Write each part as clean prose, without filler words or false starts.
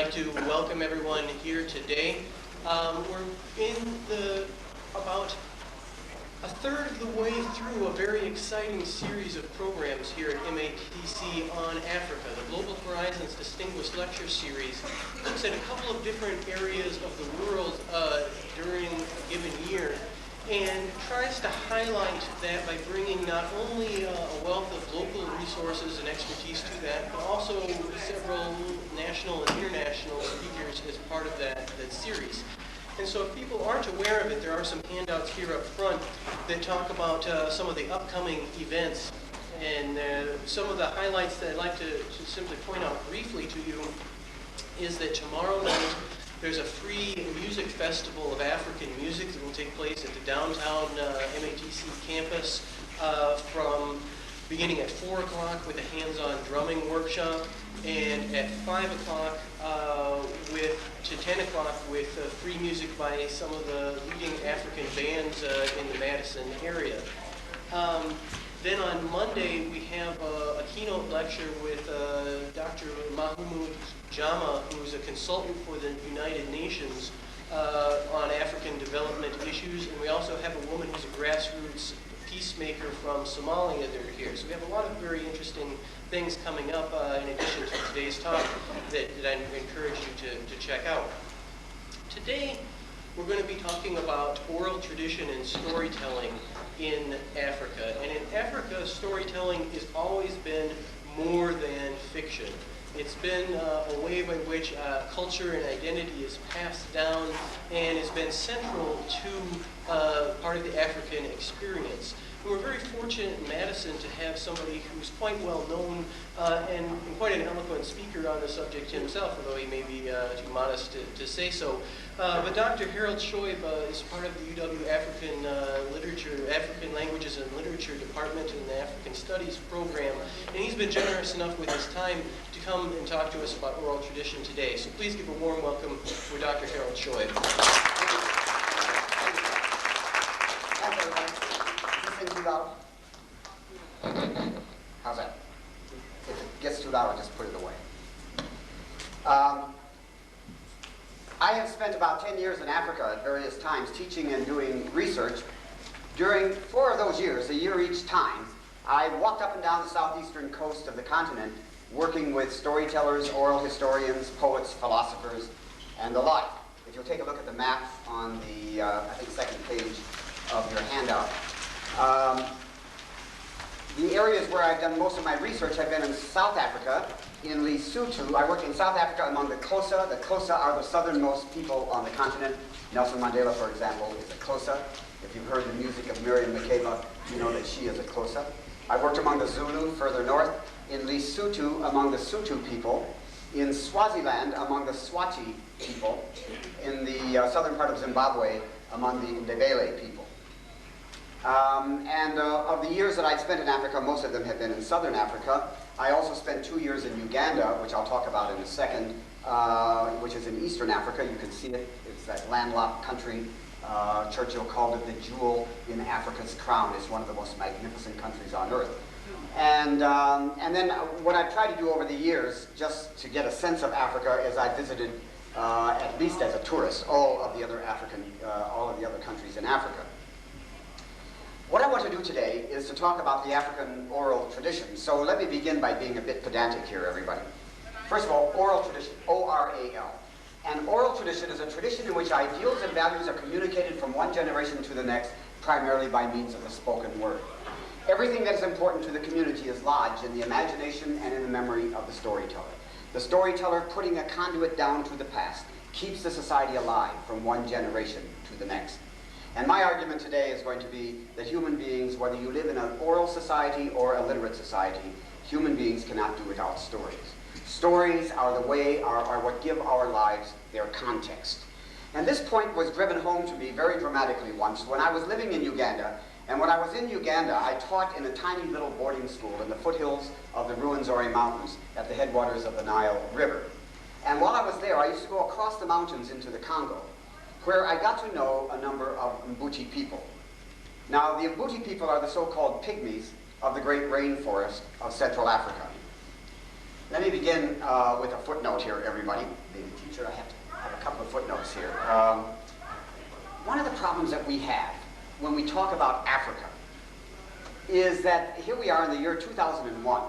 like to welcome everyone here today. We're in about a third of the way through a very exciting series of programs here at MATC on Africa. The Global Horizons Distinguished Lecture Series looks at a couple of different areas of the world during a given year and tries to highlight that by bringing not only a wealth of local resources and expertise to that, but also several national and international speakers as part of that series. And so if people aren't aware of it, there are some handouts here up front that talk about some of the upcoming events. And some of the highlights that I'd like to simply point out briefly to you is that tomorrow night there's a free music festival of African music that will take place at the downtown MATC campus from beginning at 4 o'clock with a hands-on drumming workshop, and at 5 o'clock to 10 o'clock with free music by some of the leading African bands in the Madison area. Then on Monday we have a keynote lecture with Dr. Mahmoud Jama, who's a consultant for the United Nations on African development issues, and we also have a woman who's a grassroots peacemaker from Somalia that are here. So we have a lot of very interesting things coming up in addition to today's talk that I encourage you to check out. Today we're going to be talking about oral tradition and storytelling in Africa. And in Africa, storytelling has always been more than fiction. It's been a way by which culture and identity is passed down and has been central to part of the African experience. And we're very fortunate in Madison to have somebody who's quite well known and quite an eloquent speaker on the subject himself, although he may be too modest to say so. But Dr. Harold Scheub is part of the UW African African Languages and Literature Department in the African Studies program, and he's been generous enough with his time to come and talk to us about oral tradition today. So please give a warm welcome for Dr. Harold Scheub. Thanks, everybody. Is this thing too loud? How's that? If it gets too loud, I'll just put it away. I have spent about 10 years in Africa at various times teaching and doing research. During 4 of those years, a year each time, I walked up and down the southeastern coast of the continent working with storytellers, oral historians, poets, philosophers, and the like. If you'll take a look at the map on the, I think, second page of your handout. The areas where I've done most of my research have been in South Africa, in Lesotho. I worked in South Africa among the Xhosa. The Xhosa are the southernmost people on the continent. Nelson Mandela, for example, is a Xhosa. If you've heard the music of Miriam Makeba, you know that she is a Xhosa. I worked among the Zulu further north, in Lesotho among the Sotho people, in Swaziland among the Swati people, in the southern part of Zimbabwe among the Ndebele people. Of the years that I've spent in Africa, most of them have been in southern Africa. I also spent 2 years in Uganda, which I'll talk about in a second, which is in eastern Africa. You can see it. It's that landlocked country. Churchill called it the jewel in Africa's crown. It's one of the most magnificent countries on earth. And then what I've tried to do over the years, just to get a sense of Africa, is I visited, at least as a tourist, all of the other countries in Africa. What I want to do today is to talk about the African oral tradition. So let me begin by being a bit pedantic here, everybody. First of all, oral tradition, O-R-A-L. An oral tradition is a tradition in which ideals and values are communicated from one generation to the next, primarily by means of the spoken word. Everything that is important to the community is lodged in the imagination and in the memory of the storyteller. The storyteller, putting a conduit down to the past, keeps the society alive from one generation to the next. And my argument today is going to be that human beings, whether you live in an oral society or a literate society, human beings cannot do without stories. Stories are the way, are what give our lives their context. And this point was driven home to me very dramatically once when I was living in Uganda. And when I was in Uganda, I taught in a tiny little boarding school in the foothills of the Ruwenzori Mountains at the headwaters of the Nile River. And while I was there, I used to go across the mountains into the Congo, where I got to know a number of Mbuti people. Now, the Mbuti people are the so-called pygmies of the great rainforest of Central Africa. Let me begin with a footnote here, everybody. Being a teacher, I have to have a couple of footnotes here. One of the problems that we have when we talk about Africa is that here we are in the year 2001,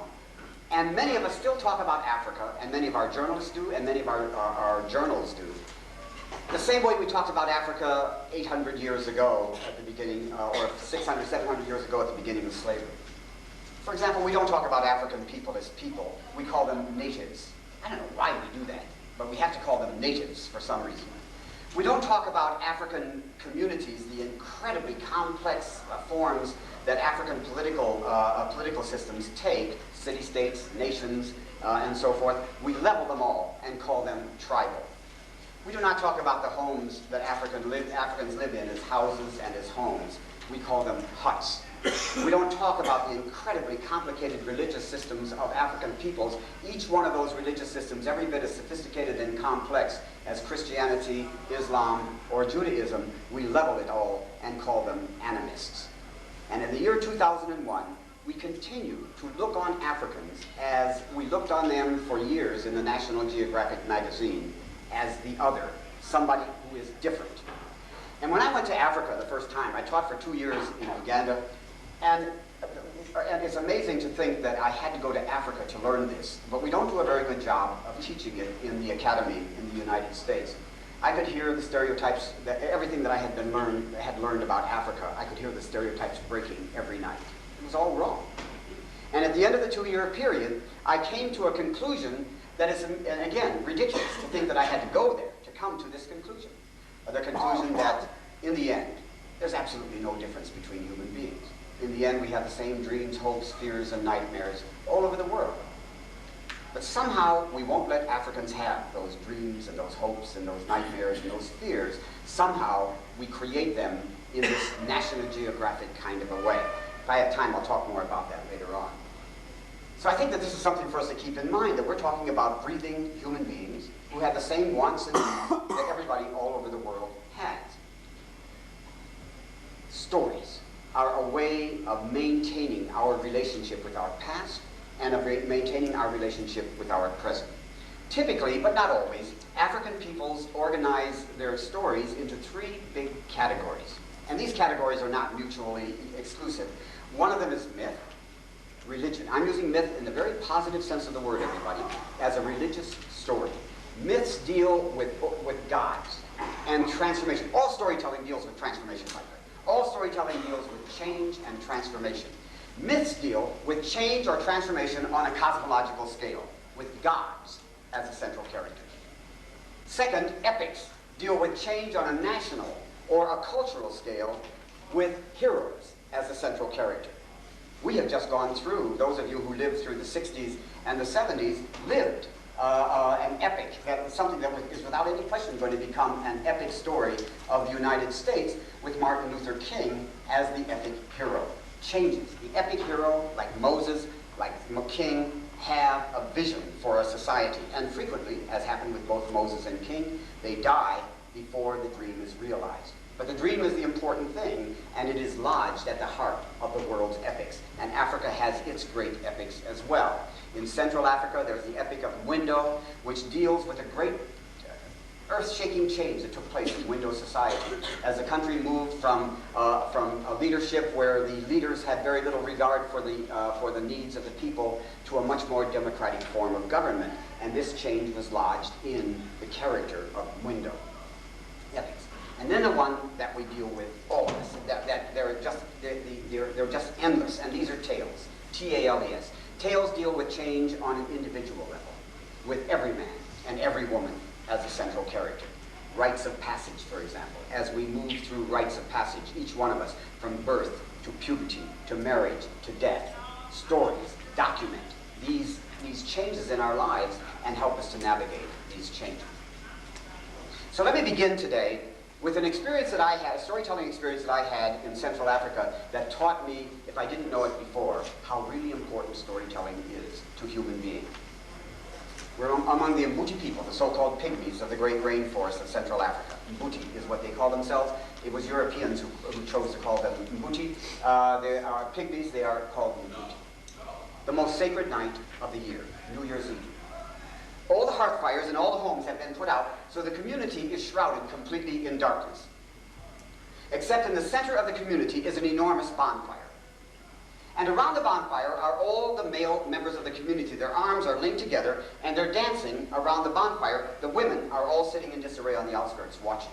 and many of us still talk about Africa, and many of our journalists do, and many of our journals do, the same way we talked about Africa 800 years ago at the beginning, or 600, 700 years ago at the beginning of slavery. For example, we don't talk about African people as people. We call them natives. I don't know why we do that, but we have to call them natives for some reason. We don't talk about African communities, the incredibly complex forms that African political systems take, city-states, nations, and so forth. We level them all and call them tribal. We do not talk about the homes that Africans live in as houses and as homes. We call them huts. We don't talk about the incredibly complicated religious systems of African peoples. Each one of those religious systems, every bit as sophisticated and complex as Christianity, Islam, or Judaism, we level it all and call them animists. And in the year 2001, we continue to look on Africans as we looked on them for years in the National Geographic magazine, as the other, somebody who is different. And when I went to Africa the first time, I taught for 2 years in Uganda, and it's amazing to think that I had to go to Africa to learn this, but we don't do a very good job of teaching it in the academy in the United States. I could hear the stereotypes, everything that I had learned about Africa, I could hear the stereotypes breaking every night. It was all wrong. And at the end of the 2-year period, I came to a conclusion that is, and again, ridiculous to think that I had to go there to come to this conclusion. The conclusion that, in the end, there's absolutely no difference between human beings. In the end, we have the same dreams, hopes, fears, and nightmares all over the world. But somehow, we won't let Africans have those dreams and those hopes and those nightmares and those fears. Somehow, we create them in this National Geographic kind of a way. If I have time, I'll talk more about that later on. So I think that this is something for us to keep in mind, that we're talking about breathing human beings who have the same wants and needs that everybody all over the world has. Stories are a way of maintaining our relationship with our past and of maintaining our relationship with our present. Typically, but not always, African peoples organize their stories into 3 big categories. And these categories are not mutually exclusive. One of them is myth, religion. I'm using myth in the very positive sense of the word, everybody, as a religious story. Myths deal with gods and transformation. All storytelling deals with transformation, by the way. All storytelling deals with change and transformation. Myths deal with change or transformation on a cosmological scale, with gods as a central character. Second, epics deal with change on a national or a cultural scale, with heroes as a central character. We have just gone through, those of you who lived through the 60s and the 70s, lived an epic, that was something that is without any question going to become an epic story of the United States, with Martin Luther King as the epic hero. Changes. The epic hero, like Moses, like King, have a vision for a society. And frequently, as happened with both Moses and King, they die before the dream is realized. But the dream is the important thing, and it is lodged at the heart of the world's epics. And Africa has its great epics as well. In Central Africa, there's the Epic of Mwindo, which deals with a great earth-shaking change that took place in Mwindo society as the country moved from a leadership where the leaders had very little regard for the needs of the people to a much more democratic form of government. And this change was lodged in the character of Mwindo. Epics. And then the one that we deal with, all of us, that they're just endless, and these are tales, T-A-L-E-S. Tales deal with change on an individual level, with every man and every woman as a central character. Rites of passage, for example. As we move through rites of passage, each one of us, from birth to puberty, to marriage, to death, stories document these changes in our lives and help us to navigate these changes. So let me begin today with an experience that I had, a storytelling experience that I had in Central Africa that taught me, if I didn't know it before, how really important storytelling is to human beings. We're among the Mbuti people, the so-called pygmies of the great rainforest of Central Africa. Mbuti is what they call themselves. It was Europeans who chose to call them Mbuti. They are pygmies, they are called Mbuti. The most sacred night of the year, New Year's Eve. All the hearth fires in all the homes have been put out, so the community is shrouded completely in darkness. Except in the center of the community is an enormous bonfire. And around the bonfire are all the male members of the community. Their arms are linked together, and they're dancing around the bonfire. The women are all sitting in disarray on the outskirts, watching.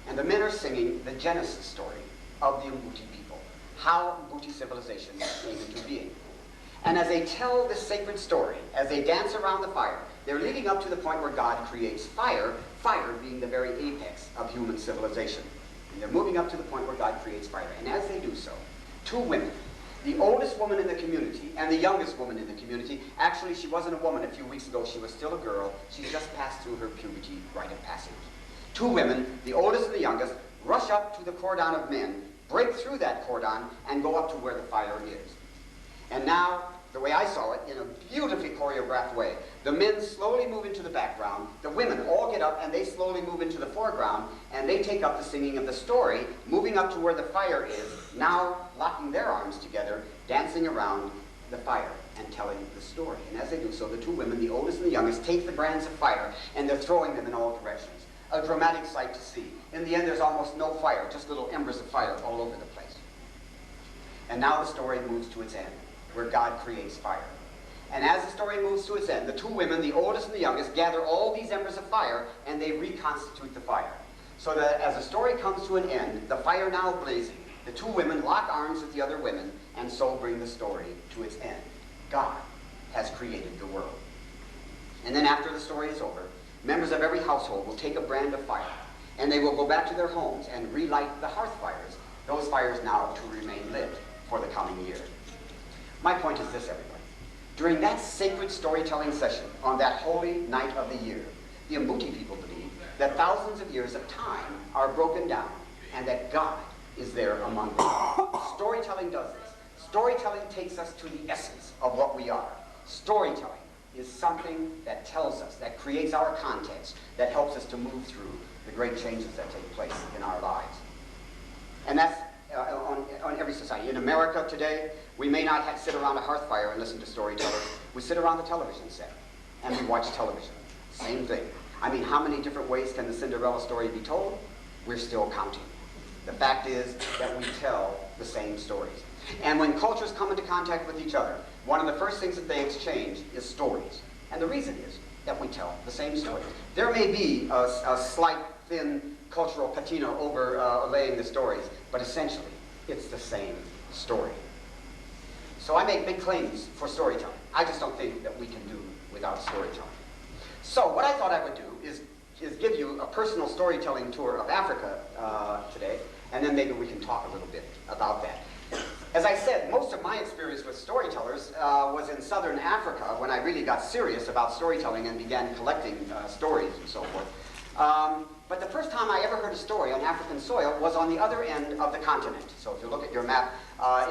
And the men are singing the Genesis story of the Mbuti people, how Mbuti civilization came into being. And as they tell this sacred story, as they dance around the fire, they're leading up to the point where God creates fire, fire being the very apex of human civilization. And they're moving up to the point where God creates fire. And as they do so, two women, the oldest woman in the community and the youngest woman in the community, actually she wasn't a woman a few weeks ago, she was still a girl, she's just passed through her puberty rite of passage. Two women, the oldest and the youngest, rush up to the cordon of men, break through that cordon, and go up to where the fire is. And now, the way I saw it, in a beautifully choreographed way, the men slowly move into the background, the women all get up and they slowly move into the foreground, and they take up the singing of the story, moving up to where the fire is, now locking their arms together, dancing around the fire and telling the story. And as they do so, the two women, the oldest and the youngest, take the brands of fire and they're throwing them in all directions. A dramatic sight to see. In the end, there's almost no fire, just little embers of fire all over the place. And now the story moves to its end, where God creates fire. And as the story moves to its end, the two women, the oldest and the youngest, gather all these embers of fire and they reconstitute the fire. So that as the story comes to an end, the fire now blazing, the two women lock arms with the other women and so bring the story to its end. God has created the world. And then after the story is over, members of every household will take a brand of fire and they will go back to their homes and relight the hearth fires, those fires now to remain lit for the coming year. My point is this, everybody. During that sacred storytelling session on that holy night of the year, the Mbuti people believe that thousands of years of time are broken down and that God is there among them. Storytelling does this. Storytelling takes us to the essence of what we are. Storytelling is something that tells us, that creates our context, that helps us to move through the great changes that take place in our lives. And that's on every society. In America today, we may not sit around a hearth fire and listen to storytellers. We sit around the television set and we watch television. Same thing. I mean, how many different ways can the Cinderella story be told? We're still counting. The fact is that we tell the same stories. And when cultures come into contact with each other, one of the first things that they exchange is stories. And the reason is that we tell the same stories. There may be a slight, thin cultural patina overlaying the stories, but essentially, it's the same story. So I make big claims for storytelling. I just don't think that we can do without storytelling. So what I thought I would do is give you a personal storytelling tour of Africa today, and then maybe we can talk a little bit about that. As I said, most of my experience with storytellers was in southern Africa when I really got serious about storytelling and began collecting stories and so forth. But the first time I ever heard a story on African soil was on the other end of the continent. So if you look at your map,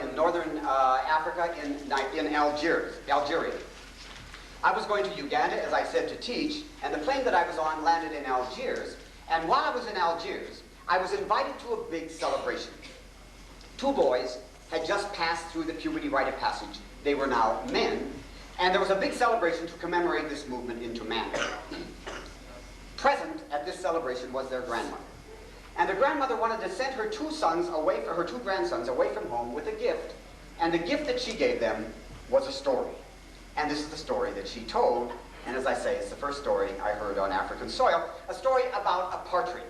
in northern Africa, in Algeria. I was going to Uganda, as I said, to teach, and the plane that I was on landed in Algiers. And while I was in Algiers, I was invited to a big celebration. Two boys had just passed through the puberty rite of passage. They were now men, and there was a big celebration to commemorate this movement into manhood. Present at this celebration was their grandmother. And the grandmother wanted to send her two grandsons away from home with a gift. And the gift that she gave them was a story. And this is the story that she told. And as I say, it's the first story I heard on African soil, a story about a partridge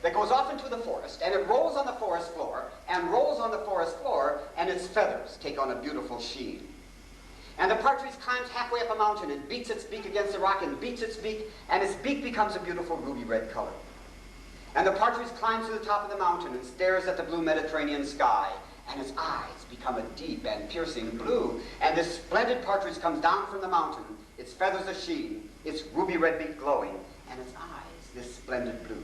that goes off into the forest, and it rolls on the forest floor, and rolls on the forest floor, and its feathers take on a beautiful sheen. And the partridge climbs halfway up a mountain and beats its beak against the rock and beats its beak, and its beak becomes a beautiful ruby red color. And the partridge climbs to the top of the mountain and stares at the blue Mediterranean sky, and its eyes become a deep and piercing blue. And this splendid partridge comes down from the mountain, its feathers a sheen, its ruby red beak glowing, and its eyes this splendid blue.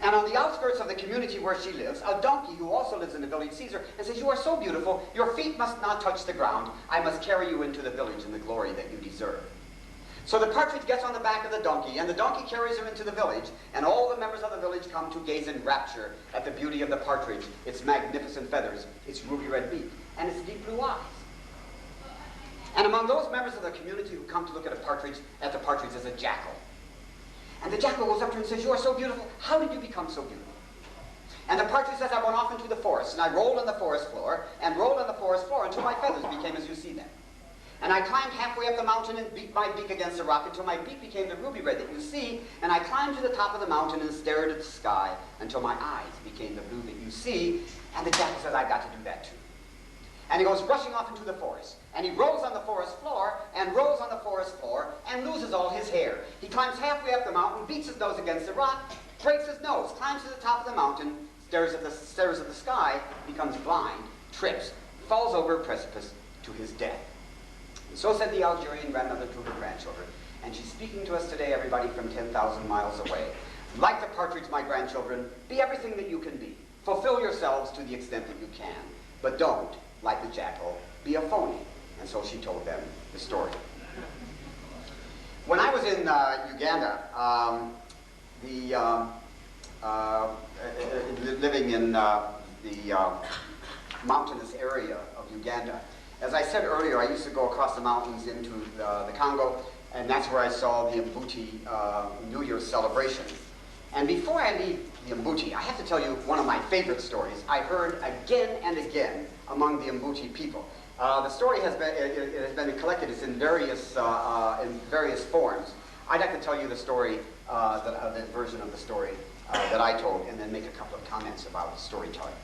And on the outskirts of the community where she lives, a donkey who also lives in the village sees her and says, "You are so beautiful, your feet must not touch the ground. I must carry you into the village in the glory that you deserve." So the partridge gets on the back of the donkey, and the donkey carries her into the village, and all the members of the village come to gaze in rapture at the beauty of the partridge, its magnificent feathers, its ruby red beak, and its deep blue eyes. And among those members of the community who come to look at the partridge is a jackal. And the jackal goes up to her and says, "You are so beautiful. How did you become so beautiful?" And the partridge says, "I went off into the forest, and I rolled on the forest floor, and rolled on the forest floor until my feathers became as you see them. And I climbed halfway up the mountain and beat my beak against the rock until my beak became the ruby red that you see, and I climbed to the top of the mountain and stared at the sky until my eyes became the blue that you see." And the jackal says, "I've got to do that too." And he goes rushing off into the forest, and he rolls on the forest floor, and rolls on the forest floor, and loses all his hair. He climbs halfway up the mountain, beats his nose against the rock, breaks his nose, climbs to the top of the mountain, stares at the sky, becomes blind, trips, falls over a precipice to his death. And so said the Algerian grandmother to her grandchildren. And she's speaking to us today, everybody, from 10,000 miles away. Like the partridge, my grandchildren, be everything that you can be. Fulfill yourselves to the extent that you can. But don't, like the jackal, be a phony. And so she told them the story. When I was in Uganda, living in the mountainous area of Uganda, as I said earlier, I used to go across the mountains into the Congo, and that's where I saw the Mbuti New Year's celebration. And before I leave the Mbuti, I have to tell you one of my favorite stories I heard again and again among the Mbuti people. The story has been collected. It's in various forms. I'd like to tell you the story, the version of the story that I told, and then make a couple of comments about storytelling.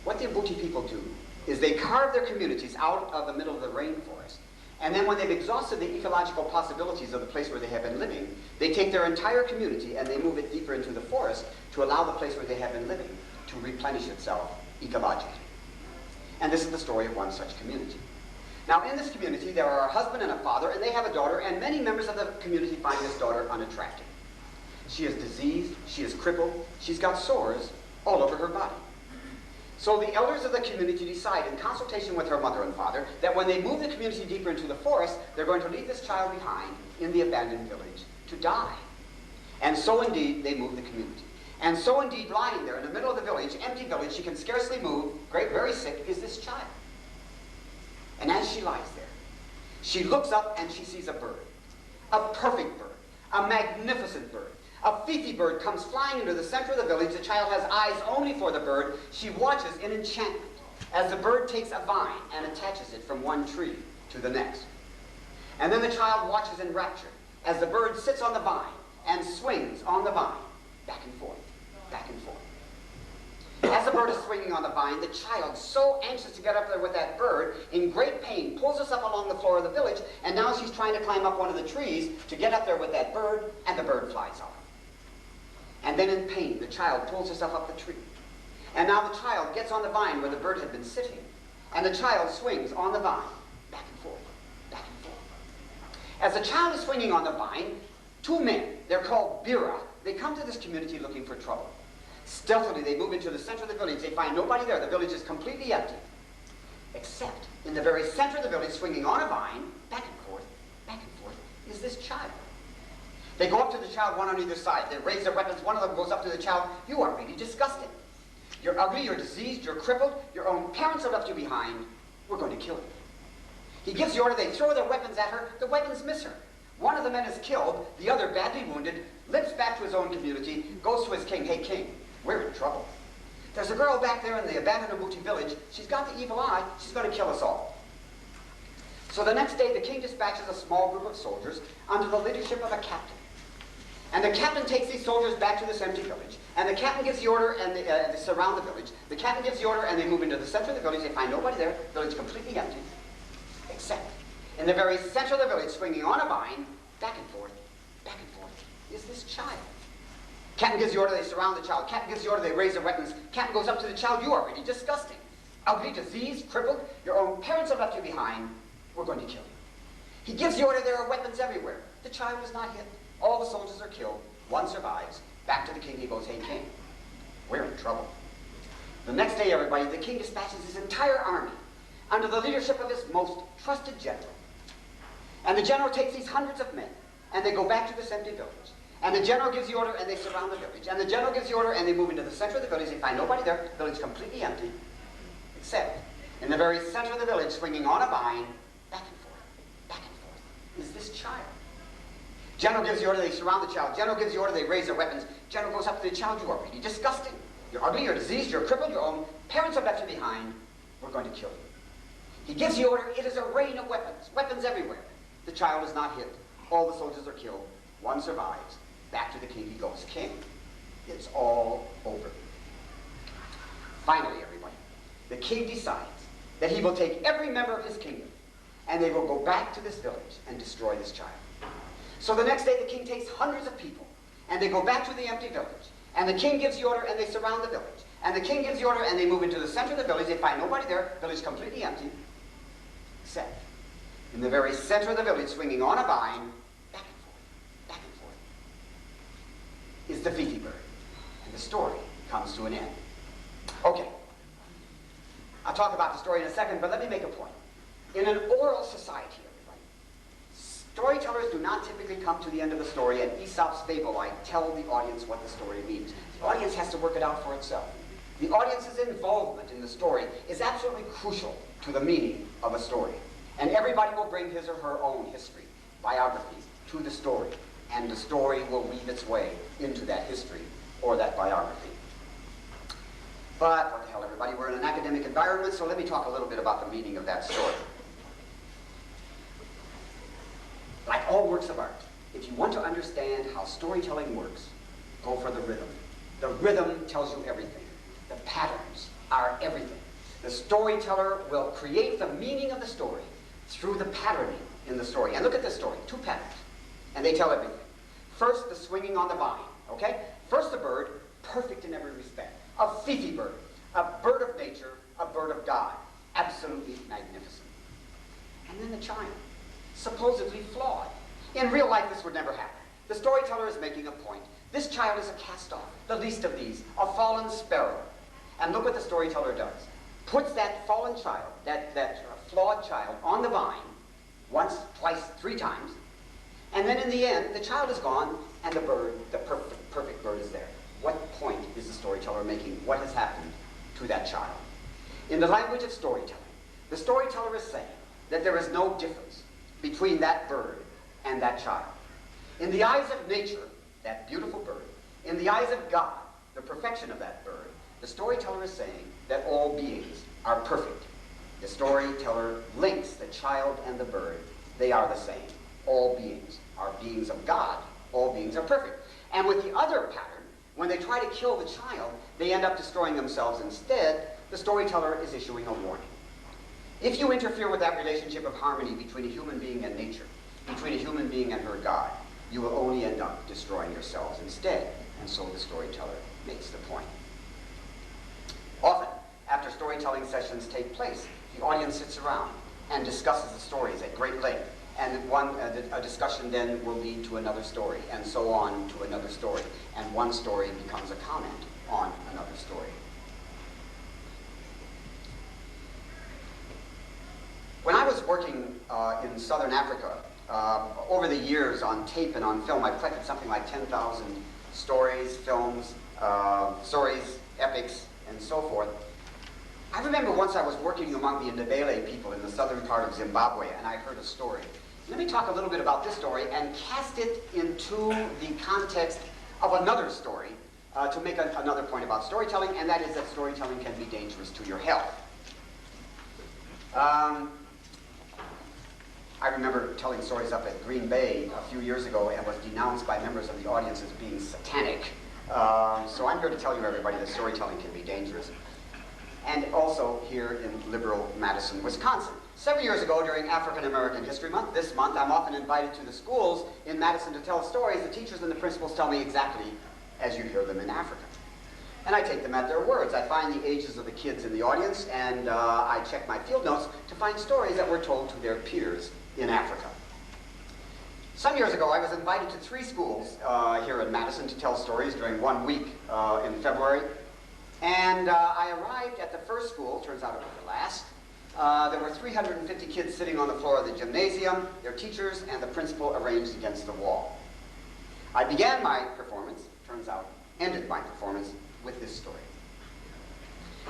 What the Mbuti people do is they carve their communities out of the middle of the rainforest. And then when they've exhausted the ecological possibilities of the place where they have been living, they take their entire community and they move it deeper into the forest to allow the place where they have been living to replenish itself ecologically. And this is the story of one such community. Now in this community there are a husband and a father, and they have a daughter, and many members of the community find this daughter unattractive. She is diseased, she is crippled, she's got sores all over her body. So the elders of the community decide, in consultation with her mother and father, that when they move the community deeper into the forest, they're going to leave this child behind in the abandoned village to die. And so indeed, they move the community. And so indeed, lying there in the middle of the village, empty village, she can scarcely move, very sick, is this child. And as she lies there, she looks up and she sees a bird. A perfect bird. A magnificent bird. A fifi bird comes flying into the center of the village. The child has eyes only for the bird. She watches in enchantment as the bird takes a vine and attaches it from one tree to the next. And then the child watches in rapture as the bird sits on the vine and swings on the vine, back and forth, back and forth. As the bird is swinging on the vine, the child, so anxious to get up there with that bird, in great pain, pulls us up along the floor of the village, and now she's trying to climb up one of the trees to get up there with that bird, and the bird flies off. And then in pain, the child pulls herself up the tree. And now the child gets on the vine where the bird had been sitting, and the child swings on the vine, back and forth, back and forth. As the child is swinging on the vine, two men, they're called Bira, they come to this community looking for trouble. Stealthily, they move into the center of the village. They find nobody there. The village is completely empty. Except in the very center of the village, swinging on a vine, back and forth, is this child. They go up to the child, one on either side. They raise their weapons. One of them goes up to the child. "You are really disgusting. You're ugly, you're diseased, you're crippled. Your own parents have left you behind. We're going to kill you." He gives the order. They throw their weapons at her. The weapons miss her. One of the men is killed. The other, badly wounded, limps back to his own community, goes to his king. "Hey, king, we're in trouble. There's a girl back there in the abandoned Mbuti village. She's got the evil eye. She's going to kill us all." So the next day, the king dispatches a small group of soldiers under the leadership of a captain. And the captain takes these soldiers back to this empty village. And the captain gives the order, and they surround the village. The captain gives the order, and they move into the center of the village. They find nobody there. The village completely empty. Except in the very center of the village, swinging on a vine, back and forth, is this child. Captain gives the order, they surround the child. Captain gives the order, they raise their weapons. Captain goes up to the child. "You are really disgusting. Ugly, diseased, crippled. Your own parents have left you behind. We're going to kill you." He gives the order, there are weapons everywhere. The child is not hit. All the soldiers are killed. One survives. Back to the king he goes, "Hey, king, we're in trouble." The next day, everybody, the king dispatches his entire army under the leadership of his most trusted general. And the general takes these hundreds of men, and they go back to this empty village. And the general gives the order, and they surround the village. And the general gives the order, and they move into the center of the village. They find nobody there. The village is completely empty, except in the very center of the village, swinging on a vine, back and child. General gives the order, they surround the child. General gives the order, they raise their weapons. General goes up to the child, you are really disgusting. You're ugly, you're diseased, you're crippled, your own parents have left you behind. We're going to kill you. He gives the order, it is a rain of weapons, weapons everywhere. The child is not hit. All the soldiers are killed. One survives. Back to the king he goes. King, it's all over. Finally, everybody, the king decides that he will take every member of his kingdom and they will go back to this village and destroy this child. So the next day the king takes hundreds of people and they go back to the empty village. And the king gives the order and they surround the village. And the king gives the order and they move into the center of the village. They find nobody there. Village completely empty. Except in the very center of the village, swinging on a vine, back and forth, is the Fifi bird. And the story comes to an end. Okay. I'll talk about the story in a second, but let me make a point. In an oral society, everybody, storytellers do not typically come to the end of the story and Aesop's fable, I tell the audience what the story means. The audience has to work it out for itself. The audience's involvement in the story is absolutely crucial to the meaning of a story. And everybody will bring his or her own history, biography, to the story. And the story will weave its way into that history or that biography. But what the hell, everybody, we're in an academic environment, so let me talk a little bit about the meaning of that story. Like all works of art, if you want to understand how storytelling works, go for the rhythm. The rhythm tells you everything. The patterns are everything. The storyteller will create the meaning of the story through the patterning in the story. And look at this story, 2 patterns, and they tell everything. First, the swinging on the vine, okay? First, the bird, perfect in every respect. A Fifi bird, a bird of nature, a bird of God, absolutely magnificent. And then the child, supposedly flawed. In real life, this would never happen. The storyteller is making a point. This child is a cast-off, the least of these, a fallen sparrow. And look what the storyteller does. Puts that fallen child, that flawed child, on the vine, once, twice, 3 times, and then in the end, the child is gone, and the bird, the perfect bird is there. What point is the storyteller making? What has happened to that child? In the language of storytelling, the storyteller is saying that there is no difference between that bird and that child. In the eyes of nature, that beautiful bird, in the eyes of God, the perfection of that bird, the storyteller is saying that all beings are perfect. The storyteller links the child and the bird. They are the same. All beings are beings of God. All beings are perfect. And with the other pattern, when they try to kill the child, they end up destroying themselves instead. The storyteller is issuing a warning. If you interfere with that relationship of harmony between a human being and nature, between a human being and her God, you will only end up destroying yourselves instead. And so the storyteller makes the point. Often, after storytelling sessions take place, the audience sits around and discusses the stories at great length. And a discussion then will lead to another story, and so on to another story. And one story becomes a comment on another story. When I was working in southern Africa, over the years on tape and on film, I've collected something like 10,000 stories, films, stories, epics, and so forth. I remember once I was working among the Ndebele people in the southern part of Zimbabwe, and I heard a story. Let me talk a little bit about this story and cast it into the context of another story to make another point about storytelling, and that is that storytelling can be dangerous to your health. I remember telling stories up at Green Bay a few years ago and was denounced by members of the audience as being satanic. So I'm here to tell you, everybody, that storytelling can be dangerous. And also here in liberal Madison, Wisconsin. Several years ago, during African American History Month, this month, I'm often invited to the schools in Madison to tell stories. The teachers and the principals tell me exactly as you hear them in Africa. And I take them at their words. I find the ages of the kids in the audience, and I check my field notes to find stories that were told to their peers in Africa. Some years ago, I was invited to 3 schools here in Madison to tell stories during 1 week in February. And I arrived at the first school, turns out it was the last. There were 350 kids sitting on the floor of the gymnasium, their teachers, and the principal arranged against the wall. I began my performance, turns out, ended my performance with this story.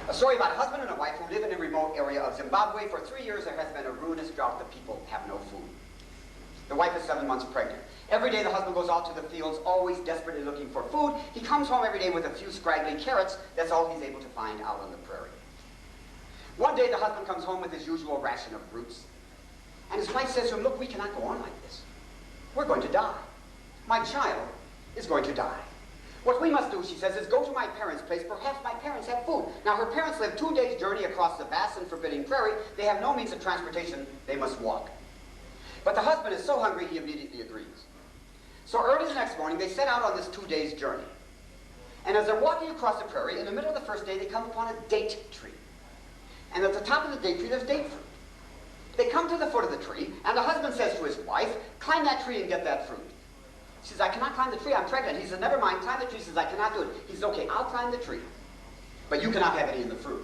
A story about a husband and a wife who live in a remote area of Zimbabwe. For 3 years there has been a ruinous drought. The people have no food. The wife is 7 months pregnant. Every day the husband goes out to the fields, always desperately looking for food. He comes home every day with a few scraggly carrots. That's all he's able to find out on the prairie. One day the husband comes home with his usual ration of roots. And his wife says to him, look, we cannot go on like this. We're going to die. My child is going to die. What we must do, she says, is go to my parents' place. Perhaps my parents have food. Now, her parents live 2 days' journey across the vast and forbidding prairie. They have no means of transportation. They must walk. But the husband is so hungry, he immediately agrees. So early the next morning, they set out on this 2 days' journey. And as they're walking across the prairie, in the middle of the first day, they come upon a date tree. And at the top of the date tree, there's date fruit. They come to the foot of the tree, and the husband says to his wife, climb that tree and get that fruit. She says, I cannot climb the tree, I'm pregnant. He says, never mind, climb the tree. She says, I cannot do it. He says, okay, I'll climb the tree, but you cannot have any of the fruit.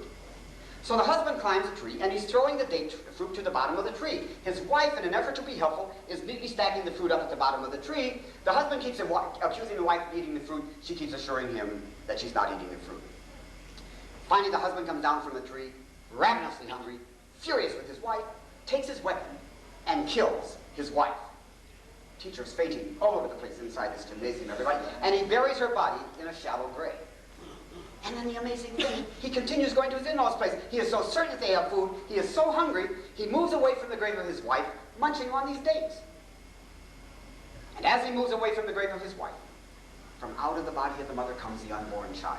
So the husband climbs the tree, and he's throwing the date fruit to the bottom of the tree. His wife, in an effort to be helpful, is neatly stacking the fruit up at the bottom of the tree. The husband keeps accusing the wife of eating the fruit. She keeps assuring him that she's not eating the fruit. Finally, the husband comes down from the tree, ravenously hungry, furious with his wife, takes his weapon, and kills his wife. Teachers fainting all over the place inside this gymnasium, everybody, and he buries her body in a shallow grave. And then the amazing thing, he continues going to his in-laws' place. He is so certain that they have food, he is so hungry, he moves away from the grave of his wife, munching on these dates. And as he moves away from the grave of his wife, from out of the body of the mother comes the unborn child.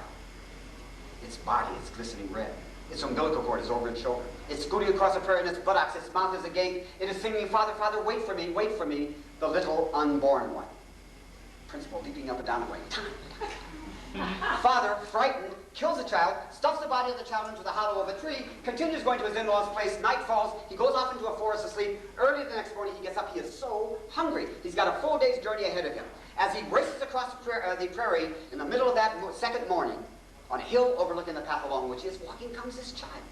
Its body is glistening red. Its umbilical cord is over its shoulder. It's scooting across the prairie in its buttocks. Its mouth is agape. It is singing, Father, Father, wait for me, the little unborn one. Principal leaping up and down and going, time. Father, frightened, kills the child, stuffs the body of the child into the hollow of a tree, continues going to his in-laws' place. Night falls. He goes off into a forest asleep. Early the next morning, he gets up. He is so hungry. He's got a full day's journey ahead of him. As he races across the prairie, in the middle of that second morning, on a hill overlooking the path along which he is walking comes this child.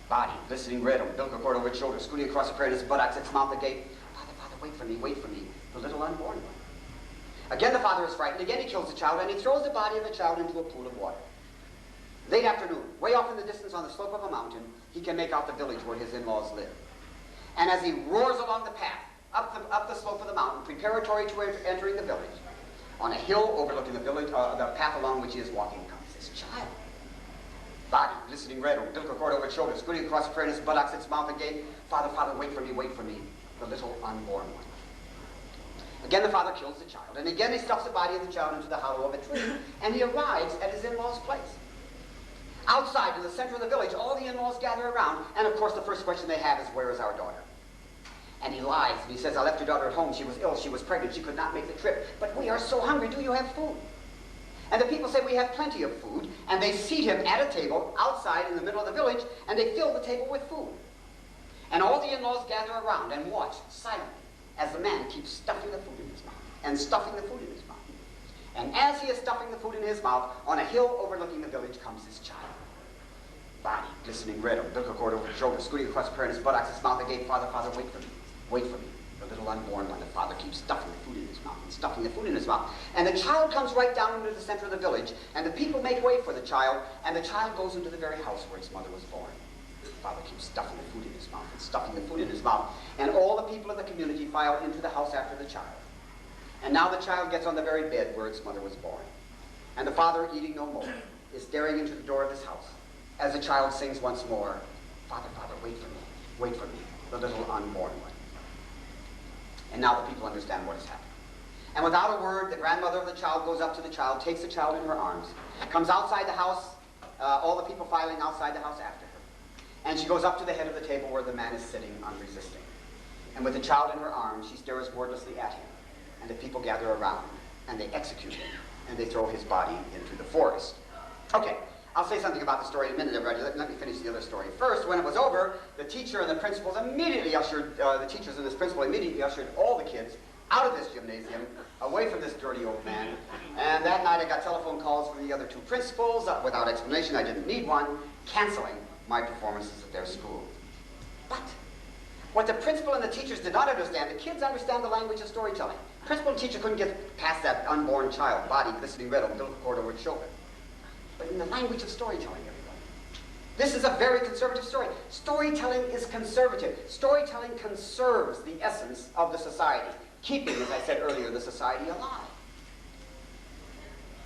Body glistening red, umbilical cord over its shoulder, scooting across the prairie, its buttocks, its mouth agape. Father, Father, wait for me, the little unborn one. Again the father is frightened. Again he kills the child, and he throws the body of the child into a pool of water. Late afternoon, way off in the distance on the slope of a mountain, he can make out the village where his in-laws live. And as he roars along the path, up the slope of the mountain, preparatory to entering the village, on a hill overlooking the village, the path along which he is walking, comes this child. Body glistening red, umbilical cord over its shoulder, scooting across the prairie, its buttocks, its mouth agape. Father, Father, wait for me, the little unborn one. Again the father kills the child, and again he stuffs the body of the child into the hollow of a tree, and he arrives at his in-laws' place. Outside, in the center of the village, all the in-laws gather around, and of course the first question they have is, where is our daughter? And he lies, and he says, I left your daughter at home. She was ill, she was pregnant, she could not make the trip. But we are so hungry, do you have food? And the people say, we have plenty of food, and they seat him at a table outside in the middle of the village, and they fill the table with food. And all the in-laws gather around and watch silently as the man keeps stuffing the food in his mouth, and stuffing the food in his mouth. And as he is stuffing the food in his mouth, on a hill overlooking the village comes his child. Body glistening red, umbilical cord over his shoulder, scooting across the prairie, in his buttocks, his mouth agape. Father, Father, wait for me, the little unborn one. The father keeps stuffing the food in his mouth and stuffing the food in his mouth. And the child comes right down into the center of the village, and the people make way for the child, and the child goes into the very house where its mother was born. The father keeps stuffing the food in his mouth and stuffing the food in his mouth, and all the people of the community file into the house after the child. And now the child gets on the very bed where its mother was born. And the father, eating no more, is staring into the door of his house as the child sings once more, Father, Father, wait for me, the little unborn one. And now the people understand what has happened. And without a word, the grandmother of the child goes up to the child, takes the child in her arms, comes outside the house, all the people filing outside the house after her. And she goes up to the head of the table where the man is sitting unresisting. And with the child in her arms, she stares wordlessly at him. And the people gather around, and they execute him, and they throw his body into the forest. Okay, I'll say something about the story in a minute, everybody. Let me finish the other story. First, when it was over, the teacher and the principals immediately ushered, the teachers and this principal immediately ushered all the kids out of this gymnasium, away from this dirty old man. And that night I got telephone calls from the other two principals, without explanation, I didn't need one, canceling my performances at their school. But what the principal and the teachers did not understand, the kids understand the language of storytelling. Principal and teacher couldn't get past that unborn child, body glistening red, umbilical cord over its shoulder. But in the language of storytelling, everybody, This is a very conservative story. Storytelling is conservative. Storytelling conserves the essence of the society, keeping, as I said earlier, the society alive.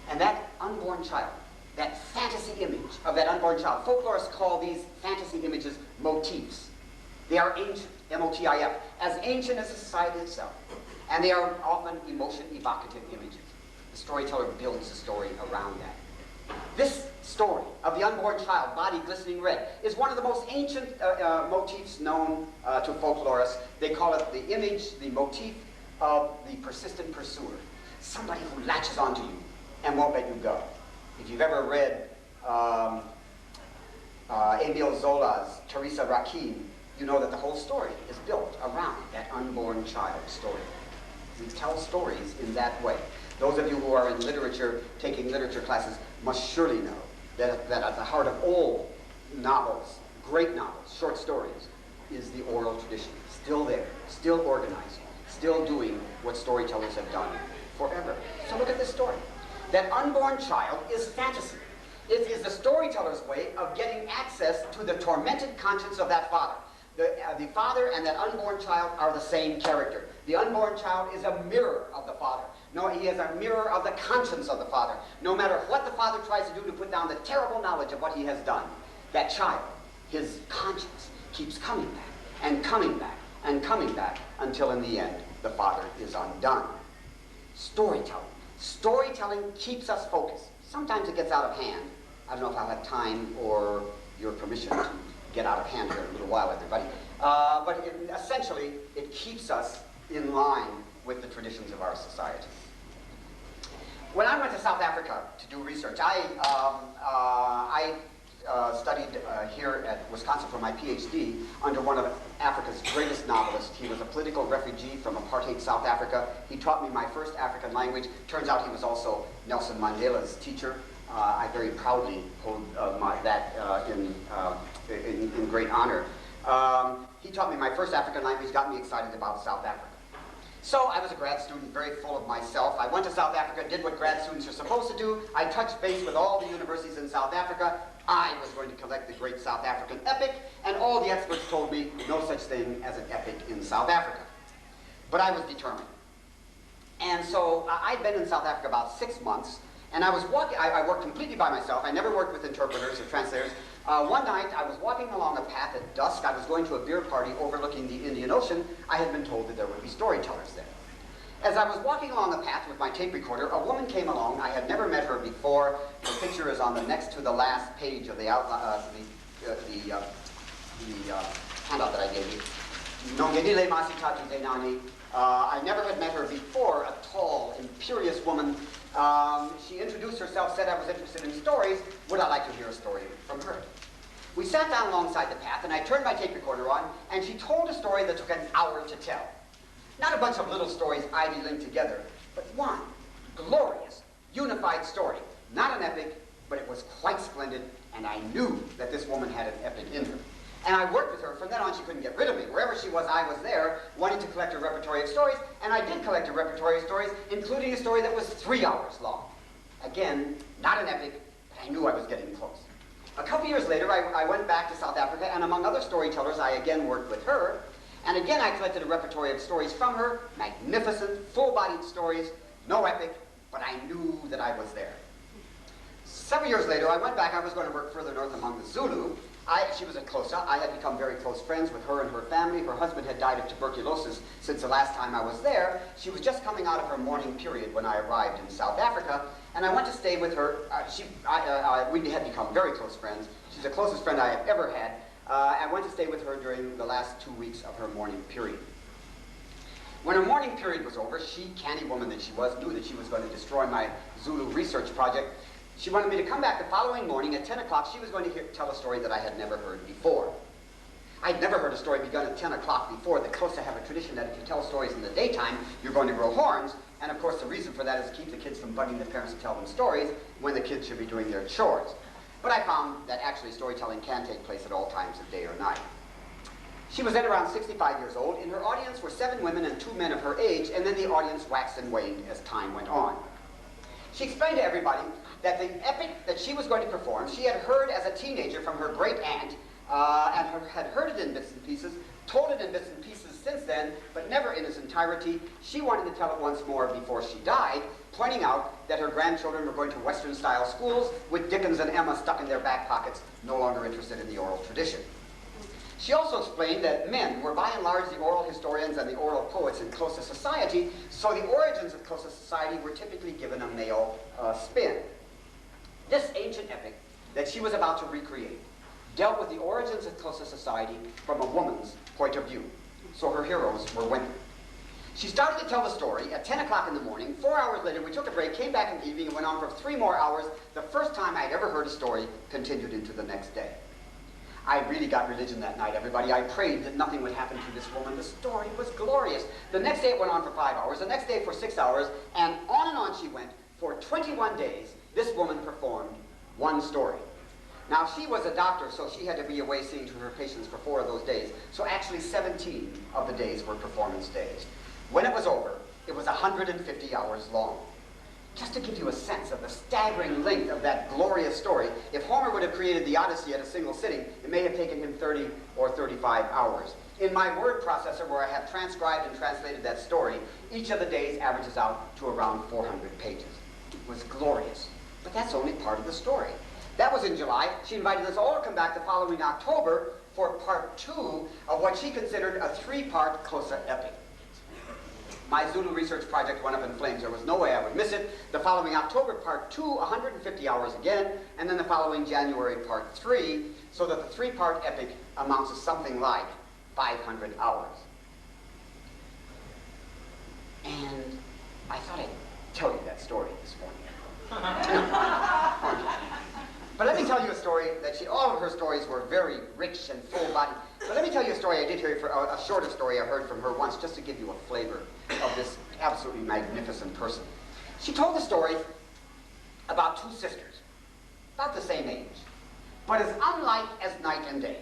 And that unborn child, that fantasy image of that unborn child, folklorists call these fantasy images motifs. They are ancient, M-O-T-I-F, as ancient as the society itself. And they are often emotion-evocative images. The storyteller builds the story around that. This story of the unborn child, body glistening red, is one of the most ancient motifs known to folklorists. They call it the image, the motif of the persistent pursuer. Somebody who latches onto you and won't let you go. If you've ever read Emile Zola's Teresa Rakim, you know that the whole story is built around that unborn child story. We tell stories in that way. Those of you who are in literature, taking literature classes, must surely know that at the heart of all novels, great novels, short stories, is the oral tradition. Still there, still organized, still doing what storytellers have done forever. So look at this story. That unborn child is fantasy. It is the storyteller's way of getting access to the tormented conscience of that father. The father and that unborn child are the same character. The unborn child is a mirror of the father. No, he is a mirror of the conscience of the father. No matter what the father tries to do to put down the terrible knowledge of what he has done, that child, his conscience, keeps coming back and coming back and coming back until in the end the father is undone. Storytelling. Storytelling keeps us focused. Sometimes it gets out of hand. I don't know if I'll have time or your permission to get out of hand here in a little while, everybody. But essentially, it keeps us in line with the traditions of our society. When I went to South Africa to do research, I studied here at Wisconsin for my PhD under one of Africa's greatest novelists. He was a political refugee from apartheid South Africa. He taught me my first African language. Turns out he was also Nelson Mandela's teacher. I very proudly hold that in great honor. He taught me my first African language, got me excited about South Africa. So I was a grad student, very full of myself. I went to South Africa, did what grad students are supposed to do. I touched base with all the universities in South Africa. I was going to collect the great South African epic, and all the experts told me no such thing as an epic in South Africa. But I was determined. And so I'd been in South Africa about 6 months, and I was walking, I worked completely by myself. I never worked with interpreters or translators. One night, I was walking along a path at dusk. I was going to a beer party overlooking the Indian Ocean. I had been told that there would be storytellers there. As I was walking along the path with my tape recorder, a woman came along. I had never met her before. The picture is on the next to the last page of the outline, handout that I gave you. Nongenile Masitatu Denani. I never had met her before, a tall, imperious woman. She introduced herself, said I was interested in stories. Would I like to hear a story from her? We sat down alongside the path, and I turned my tape recorder on, and she told a story that took an hour to tell. Not a bunch of little stories ivy linked together, but one glorious, unified story. Not an epic, but it was quite splendid, and I knew that this woman had an epic in her. And I worked with her. From then on, she couldn't get rid of me. Wherever she was, I was there, wanting to collect a repertory of stories, and I did collect a repertory of stories, including a story that was 3 hours long. Again, not an epic, but I knew I was getting close. A couple years later, I went back to South Africa, and among other storytellers, I again worked with her, and again I collected a repertory of stories from her, magnificent, full-bodied stories, no epic, but I knew that I was there. Several years later, I went back. I was going to work further north among the Zulu. She was at Xhosa. I had become very close friends with her and her family. Her husband had died of tuberculosis since the last time I was there. She was just coming out of her mourning period when I arrived in South Africa, and I went to stay with her. We had become very close friends. She's the closest friend I have ever had. I went to stay with her during the last 2 weeks of her mourning period. When her mourning period was over, she, canny woman that she was, knew that she was going to destroy my Zulu research project. She wanted me to come back the following morning at 10 o'clock. She was going to tell a story that I had never heard before. I'd never heard a story begun at 10 o'clock before. The Xhosa have a tradition that if you tell stories in the daytime, you're going to grow horns. And of course, the reason for that is to keep the kids from bugging the parents to tell them stories when the kids should be doing their chores. But I found that actually storytelling can take place at all times of day or night. She was then around 65 years old. In her audience were 7 women and 2 men of her age, and then the audience waxed and waned as time went on. She explained to everybody that the epic that she was going to perform, she had heard as a teenager from her great aunt, had heard it in bits and pieces, told it in bits and pieces since then, but never in its entirety. She wanted to tell it once more before she died, pointing out that her grandchildren were going to Western-style schools with Dickens and Emma stuck in their back pockets, no longer interested in the oral tradition. She also explained that men were by and large the oral historians and the oral poets in closest society, so the origins of closest society were typically given a male spin. This ancient epic that she was about to recreate dealt with the origins of closest society from a woman's point of view, so her heroes were women. She started to tell the story at 10 o'clock in the morning. 4 hours later, we took a break, came back in the evening, and went on for 3 more hours. The first time I'd ever heard a story continued into the next day. I really got religion that night, everybody. I prayed that nothing would happen to this woman. The story was glorious. The next day it went on for 5 hours, the next day for 6 hours, and on she went. For 21 days, this woman performed one story. Now, she was a doctor, so she had to be away seeing to her patients for 4 of those days. So actually 17 of the days were performance days. When it was over, it was 150 hours long. Just to give you a sense of the staggering length of that glorious story, if Homer would have created the Odyssey at a single sitting, it may have taken him 30 or 35 hours. In my word processor, where I have transcribed and translated that story, each of the days averages out to around 400 pages. It was glorious, but that's only part of the story. That was in July. She invited us all to come back the following October for part 2 of what she considered a 3-part Xhosa epic. My Zulu research project went up in flames. There was no way I would miss it. The following October, part 2, 150 hours again, and then the following January, part 3, so that the 3-part epic amounts to something like 500 hours. And I thought I'd tell you that story this morning. But let me tell you a story that all of her stories were very rich and full-bodied. But let me tell you a story I did hear, a shorter story I heard from her once, just to give you a flavor of this absolutely magnificent person. She told the story about 2 sisters, about the same age, but as unlike as night and day.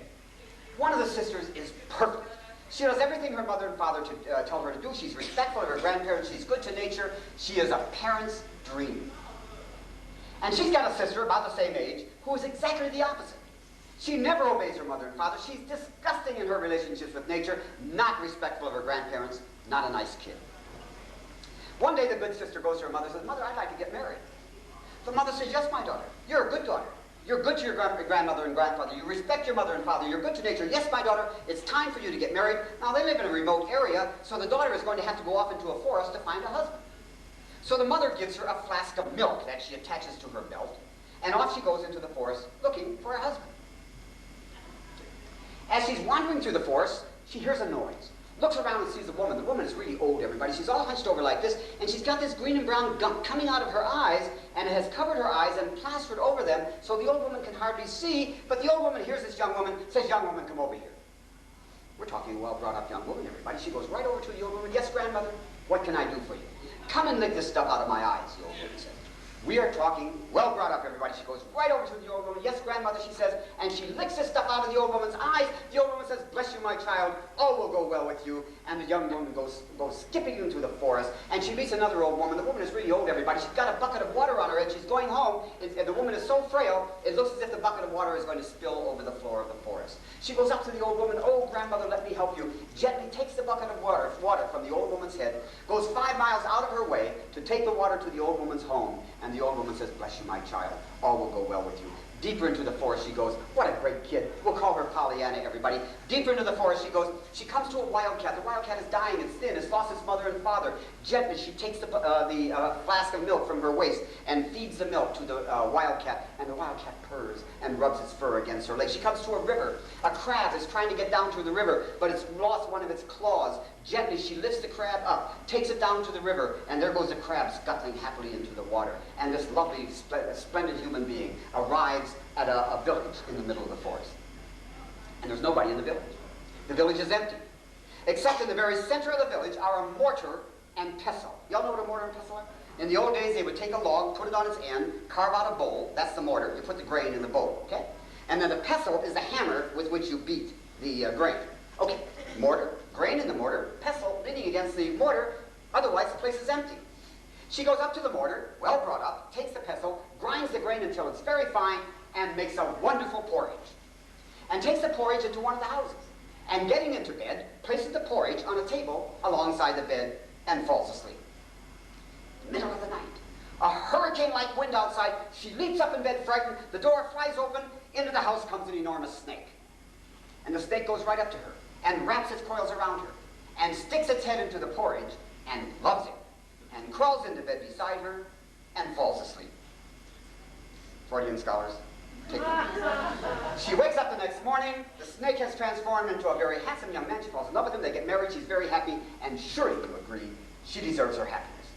One of the sisters is perfect. She does everything her mother and father tell her to do. She's respectful of her grandparents. She's good to nature. She is a parent's dream. And she's got a sister about the same age who is exactly the opposite. She never obeys her mother and father. She's disgusting in her relationships with nature, not respectful of her grandparents, not a nice kid. One day the good sister goes to her mother and says, "Mother, I'd like to get married." The mother says, "Yes, my daughter. You're a good daughter. You're good to your grandmother and grandfather. You respect your mother and father. You're good to nature. Yes, my daughter, it's time for you to get married." Now, they live in a remote area, so the daughter is going to have to go off into a forest to find a husband. So the mother gives her a flask of milk that she attaches to her belt, and off she goes into the forest looking for a husband. As she's wandering through the forest, she hears a noise. Looks around and sees a woman. The woman is really old, everybody. She's all hunched over like this, and she's got this green and brown gunk coming out of her eyes, and it has covered her eyes and plastered over them, so the old woman can hardly see, but the old woman hears this young woman, says, "Young woman, come over here." We're talking a well-brought-up young woman, everybody. She goes right over to the old woman. "Yes, grandmother, what can I do for you?" "Come and lick this stuff out of my eyes," the old woman says. We are talking well brought up, everybody. She goes right over to the old woman. "Yes, grandmother," she says, and she licks this stuff out of the old woman's eyes. The old woman says, "Bless you, my child. All will go well with you." And the young woman goes skipping into the forest, and she meets another old woman. The woman is really old, everybody. She's got a bucket of water on her head. She's going home, and the woman is so frail, it looks as if the bucket of water is going to spill over the floor of the forest. She goes up to the old woman. "Oh, grandmother, let me help you." Gently takes the bucket of water from the old woman's head, goes 5 miles out of her way to take the water to the old woman's home, and the old woman says, "Bless you, my child. All will go well with you." Deeper into the forest she goes. What a great kid. We'll call her Pollyanna, everybody. Deeper into the forest she goes. She comes to a wildcat. The wildcat is dying. It's thin. It's lost its mother and father. Gently she takes the flask of milk from her waist and feeds the milk to the wildcat. And the wildcat purrs and rubs its fur against her leg. She comes to a river. A crab is trying to get down to the river, but it's lost one of its claws. Gently she lifts the crab up, takes it down to the river, and there goes the crab scuttling happily into the water. And this lovely, splendid human being arrives at a village in the middle of the forest. And there's nobody in the village. The village is empty. Except in the very center of the village are a mortar and pestle. Y'all know what a mortar and pestle are? In the old days, they would take a log, put it on its end, carve out a bowl. That's the mortar. You put the grain in the bowl, okay? And then the pestle is the hammer with which you beat the grain. Okay, mortar, grain in the mortar, pestle leaning against the mortar, otherwise the place is empty. She goes up to the mortar, well brought up, takes the pestle, grinds the grain until it's very fine, and makes a wonderful porridge. And takes the porridge into one of the houses. And getting into bed, places the porridge on a table alongside the bed and falls asleep. Middle of the night. A hurricane-like wind outside. She leaps up in bed frightened. The door flies open. Into the house comes an enormous snake. And the snake goes right up to her and wraps its coils around her and sticks its head into the porridge and loves it and crawls into bed beside her and falls asleep. Freudian scholars, take it. She wakes up the next morning. The snake has transformed into a very handsome young man. She falls in love with him. They get married. She's very happy. And surely you agree, she deserves her happiness.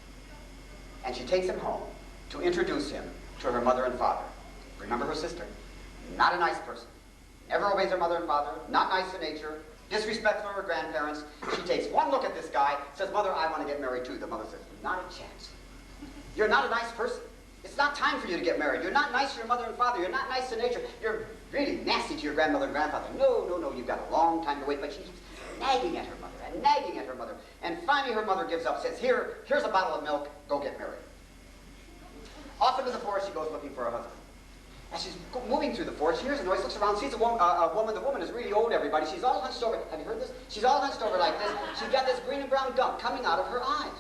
And she takes him home to introduce him to her mother and father. Remember her sister? Not a nice person. Never obeys her mother and father. Not nice to nature. Disrespectful to her grandparents. She takes one look at this guy, says, "Mother, I want to get married too." The mother says, "Not a chance. You're not a nice person. It's not time for you to get married. You're not nice to your mother and father. You're not nice to nature. You're really nasty to your grandmother and grandfather. No, no, no, you've got a long time to wait." But she keeps nagging at her mother and nagging at her mother. And finally her mother gives up, says, here's a bottle of milk. Go get married." Off into the forest she goes looking for a husband. As she's moving through the forest, she hears a noise, looks around, sees a woman. The woman is really old, everybody. She's all hunched over. Have you heard this? She's all hunched over like this. She's got this green and brown gunk coming out of her eyes.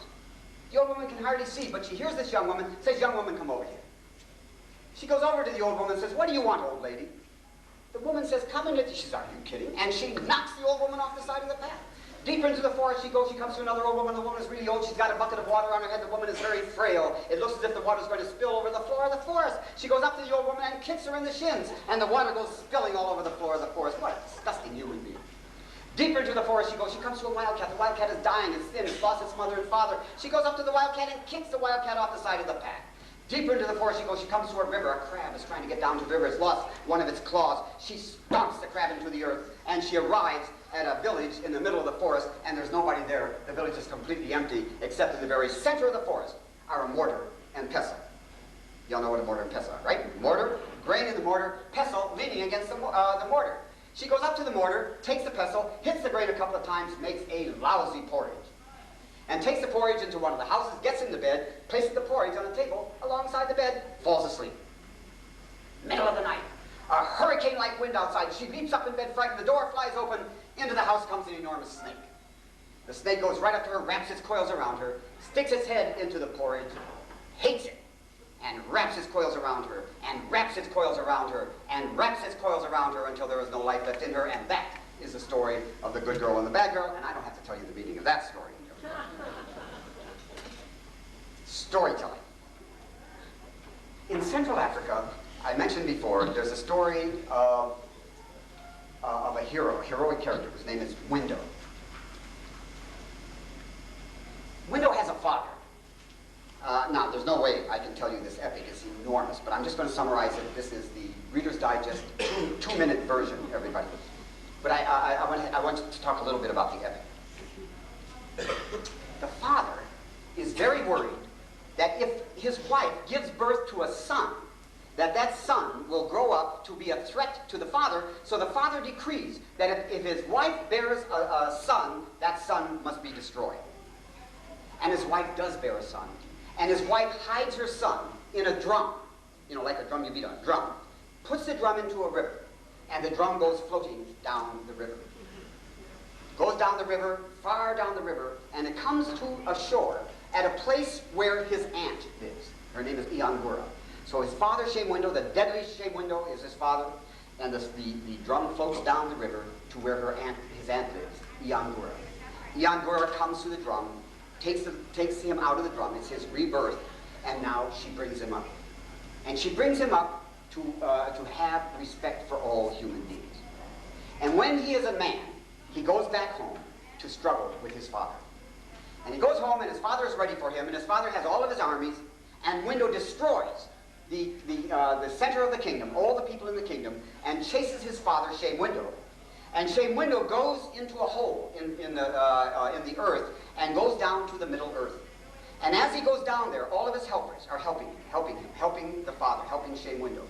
The old woman can hardly see, but she hears this young woman, says, "Young woman, come over here." She goes over to the old woman and says, "What do you want, old lady?" The woman says, "Come and let..." She says, "Are you kidding?" And she knocks the old woman off the side of the path. Deeper into the forest she goes. She comes to another old woman. The woman is really old. She's got a bucket of water on her head. The woman is very frail. It looks as if the water is going to spill over the floor of the forest. She goes up to the old woman and kicks her in the shins, and the water goes spilling all over the floor of the forest. What a disgusting human being. Deeper into the forest she goes. She comes to a wildcat. The wildcat is dying. It's thin. It's lost its mother and father. She goes up to the wildcat and kicks the wildcat off the side of the path. Deeper into the forest she goes. She comes to a river. A crab is trying to get down to the river. It's lost one of its claws. She stomps the crab into the earth, and she arrives at a village in the middle of the forest, and there's nobody there. The village is completely empty, except in the very center of the forest are a mortar and pestle. Y'all know what a mortar and pestle are, right? Mortar, grain in the mortar, pestle leaning against the mortar. She goes up to the mortar, takes the pestle, hits the grain a couple of times, makes a lousy porridge. And takes the porridge into one of the houses, gets into bed, places the porridge on the table alongside the bed, falls asleep. Middle of the night. A hurricane-like wind outside. She leaps up in bed frightened. The door flies open. Into the house comes an enormous snake. The snake goes right up to her, wraps its coils around her, sticks its head into the porridge, hates it, and wraps its coils around her, and wraps its coils around her, and wraps its coils around her until there is no life left in her. And that is the story of the good girl and the bad girl, and I don't have to tell you the meaning of that story. Storytelling. In Central Africa, I mentioned before, there's a story of a hero, a heroic character whose name is Window. Window has a father. Now, there's no way I can tell you this epic. It's enormous, but I'm just going to summarize it. This is the Reader's Digest two-minute version, everybody. But I want to talk a little bit about the epic. The father is very worried that if his wife gives birth to a son, that son will grow up to be a threat to the father, so the father decrees that if his wife bears a son, that son must be destroyed. And his wife does bear a son, and his wife hides her son in a drum, like a drum you beat on, a drum, puts the drum into a river, and the drum goes floating down the river. Goes down the river, far down the river, and it comes to a shore at a place where his aunt lives. Her name is Iangura. So his father, Shemwindo, the deadly Shemwindo, is his father, and the drum floats down the river to where his aunt lives, Iangura. Iangura comes to the drum, takes him out of the drum. It's his rebirth, and now she brings him up. And she brings him up to have respect for all human beings. And when he is a man, he goes back home to struggle with his father. And he goes home, and his father is ready for him, and his father has all of his armies, and Window destroys the center of the kingdom, all the people in the kingdom, and chases his father, Shemwindo. And Shemwindo goes into a hole in the earth and goes down to the middle earth. And as he goes down there, all of his helpers are helping the father, helping Shemwindo.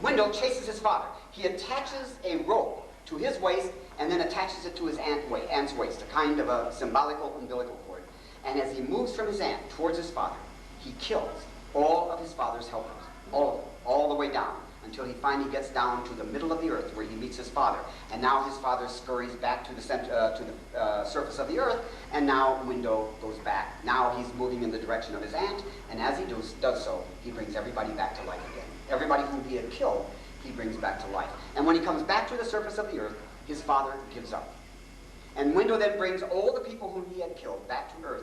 Window chases his father. He attaches a rope to his waist and then attaches it to his aunt's waist, a kind of a symbolical umbilical cord. And as he moves from his aunt towards his father, he kills all of his father's helpers, all of them, all the way down, until he finally gets down to the middle of the earth where he meets his father. And now his father scurries back to the surface of the earth, and now Window goes back. Now he's moving in the direction of his aunt, and as he does so, he brings everybody back to life again. Everybody whom he had killed, he brings back to life. And when he comes back to the surface of the earth, his father gives up. And Window then brings all the people whom he had killed back to earth.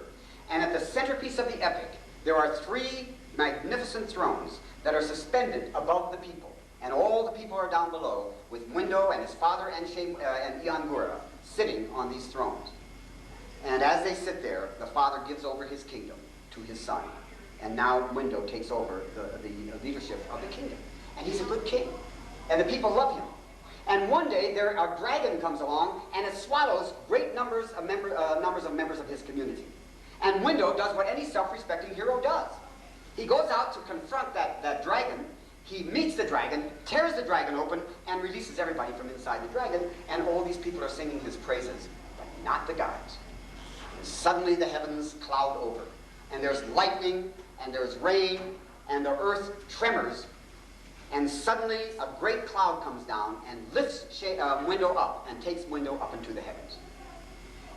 And at the centerpiece of the epic, there are 3 magnificent thrones that are suspended above the people. And all the people are down below, with Window and his father and Iangura sitting on these thrones. And as they sit there, the father gives over his kingdom to his son. And now Window takes over the leadership of the kingdom. And he's a good king. And the people love him. And one day, a dragon comes along, and it swallows great numbers of members of his community. And Window does what any self-respecting hero does. He goes out to confront that dragon. He meets the dragon, tears the dragon open, and releases everybody from inside the dragon, and all these people are singing his praises, but not the gods. And suddenly the heavens cloud over, and there's lightning, and there's rain, and the earth tremors, and suddenly a great cloud comes down and lifts Window up and takes Window up into the heavens.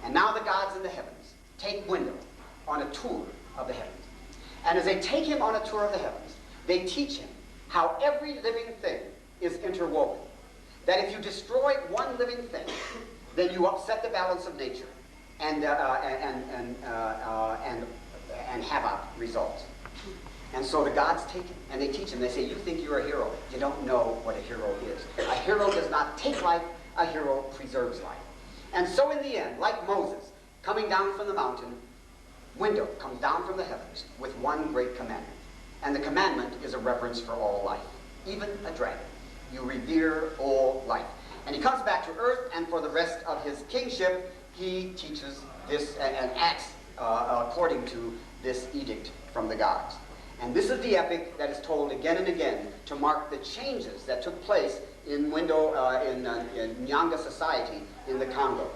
And now the gods in the heavens take Window on a tour of the heavens. And as they take him on a tour of the heavens, they teach him how every living thing is interwoven. That if you destroy one living thing, then you upset the balance of nature, and havoc results. And so the gods take him, and they teach him. They say, you think you're a hero. You don't know what a hero is. A hero does not take life. A hero preserves life. And so in the end, like Moses, coming down from the mountain, Window comes down from the heavens with one great commandment. And the commandment is a reverence for all life, even a dragon. You revere all life. And he comes back to earth, and for the rest of his kingship, he teaches this and acts according to this edict from the gods. And this is the epic that is told again and again to mark the changes that took place in in Nyanga society in the Congo,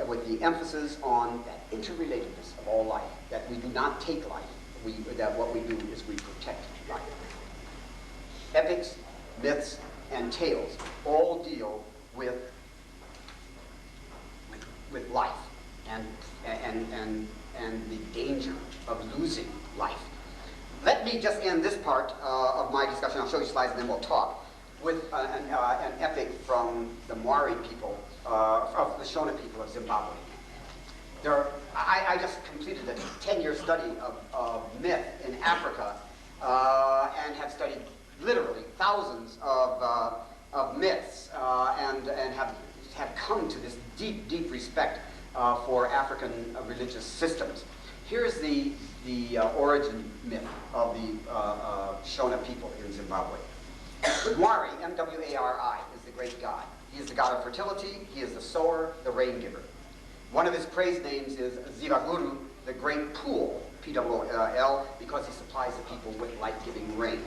with the emphasis on that interrelatedness of all life, that we do not take life, that what we do is we protect life. Epics, myths, and tales all deal with life and the danger of losing life. Let me just end this part of my discussion. I'll show you slides and then we'll talk, with an epic from the Maori people, of the Shona people of Zimbabwe. I just completed a 10-year study of myth in Africa and have studied literally thousands of myths and have come to this deep, deep respect for African religious systems. Here's the origin myth of the Shona people in Zimbabwe. Mwari, M-W-A-R-I, is the great god. He is the god of fertility. He is the sower, the rain giver. One of his praise names is Zivaguru, the great pool, P-W-L, because he supplies the people with life-giving rain.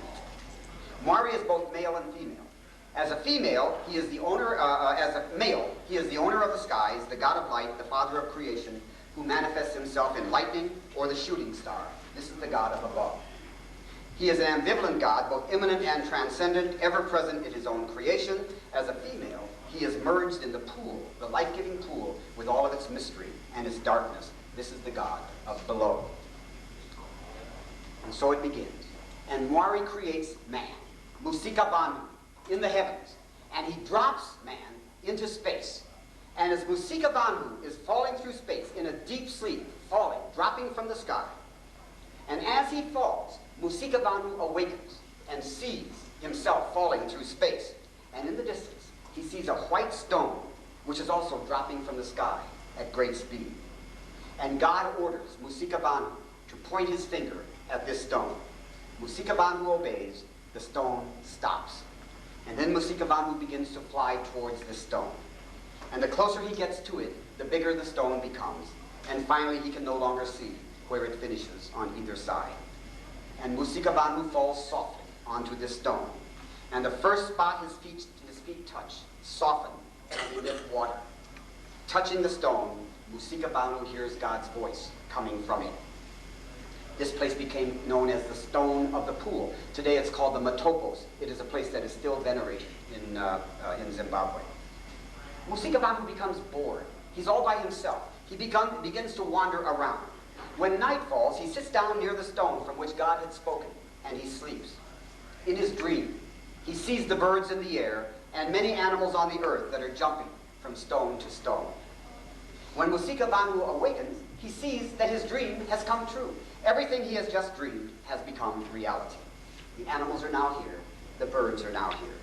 Mwari is both male and female. As a female, he is the owner, as a male, he is the owner of the skies, the god of light, the father of creation, who manifests himself in lightning or the shooting star. This is the god of above. He is an ambivalent god, both immanent and transcendent, ever present in his own creation. As a female, he is merged in the pool, the life-giving pool, with all of its mystery and its darkness. This is the god of below. And so it begins. And Mwari creates man, Musikabanu, in the heavens. And he drops man into space. And as Musikabanu is falling through space in a deep sleep, falling, dropping from the sky, and as he falls, Musikabanu awakens and sees himself falling through space. And in the distance, he sees a white stone, which is also dropping from the sky at great speed. And God orders Musikabanu to point his finger at this stone. Musikabanu obeys, the stone stops. And then Musikabanu begins to fly towards this stone. And the closer he gets to it, the bigger the stone becomes. And finally, he can no longer see where it finishes on either side. And Musikabanu falls softly onto this stone. And the first spot his feet touch soften and emit water. Touching the stone, Musikabanu hears God's voice coming from it. This place became known as the Stone of the Pool. Today it's called the Matopos. It is a place that is still venerated in Zimbabwe. Musikabantu becomes bored. He's all by himself. He begins to wander around. When night falls, he sits down near the stone from which God had spoken, and he sleeps. In his dream, he sees the birds in the air and many animals on the earth that are jumping from stone to stone. When Musikabantu awakens, he sees that his dream has come true. Everything he has just dreamed has become reality. The animals are now here. The birds are now here.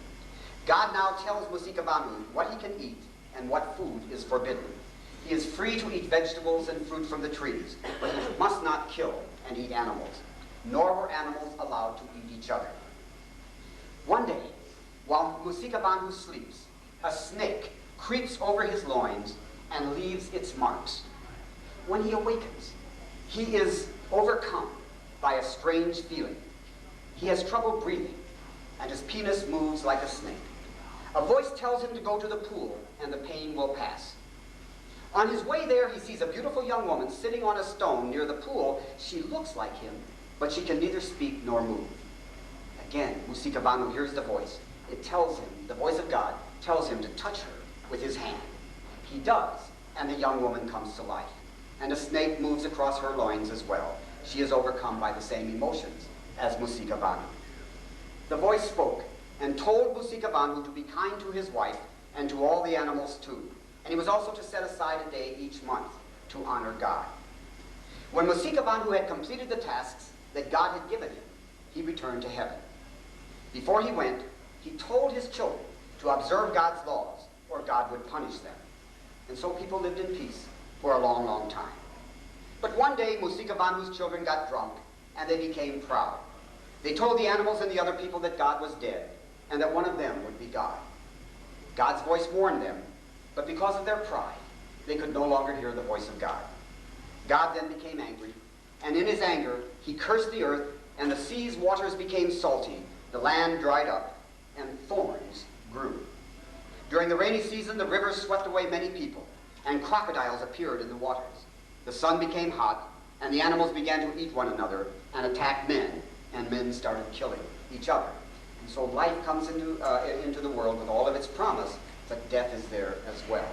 God now tells Musikabantu what he can eat and what food is forbidden. He is free to eat vegetables and fruit from the trees, but he must not kill and eat animals, nor were animals allowed to eat each other. One day, while Musikabantu sleeps, a snake creeps over his loins and leaves its marks. When he awakens, he is overcome by a strange feeling. He has trouble breathing, and his penis moves like a snake. A voice tells him to go to the pool, and the pain will pass. On his way there, he sees a beautiful young woman sitting on a stone near the pool. She looks like him, but she can neither speak nor move. Again, Musikabantu hears the voice. It tells him, the voice of God tells him to touch her with his hand. He does, and the young woman comes to life. And a snake moves across her loins as well. She is overcome by the same emotions as Musikabantu. The voice spoke and told Musikabantu to be kind to his wife and to all the animals too. And he was also to set aside a day each month to honor God. When Musikabantu had completed the tasks that God had given him, he returned to heaven. Before he went, he told his children to observe God's laws, or God would punish them. And so people lived in peace for a long, long time. But one day, Musikabantu's children got drunk, and they became proud. They told the animals and the other people that God was dead, and that one of them would be God. God's voice warned them, but because of their pride, they could no longer hear the voice of God. God then became angry, and in his anger, he cursed the earth, and the sea's waters became salty, the land dried up, and thorns grew. During the rainy season, the rivers swept away many people, and crocodiles appeared in the waters. The sun became hot, and the animals began to eat one another and attack men, and men started killing each other. And so life comes into the world with all of its promise, but death is there as well.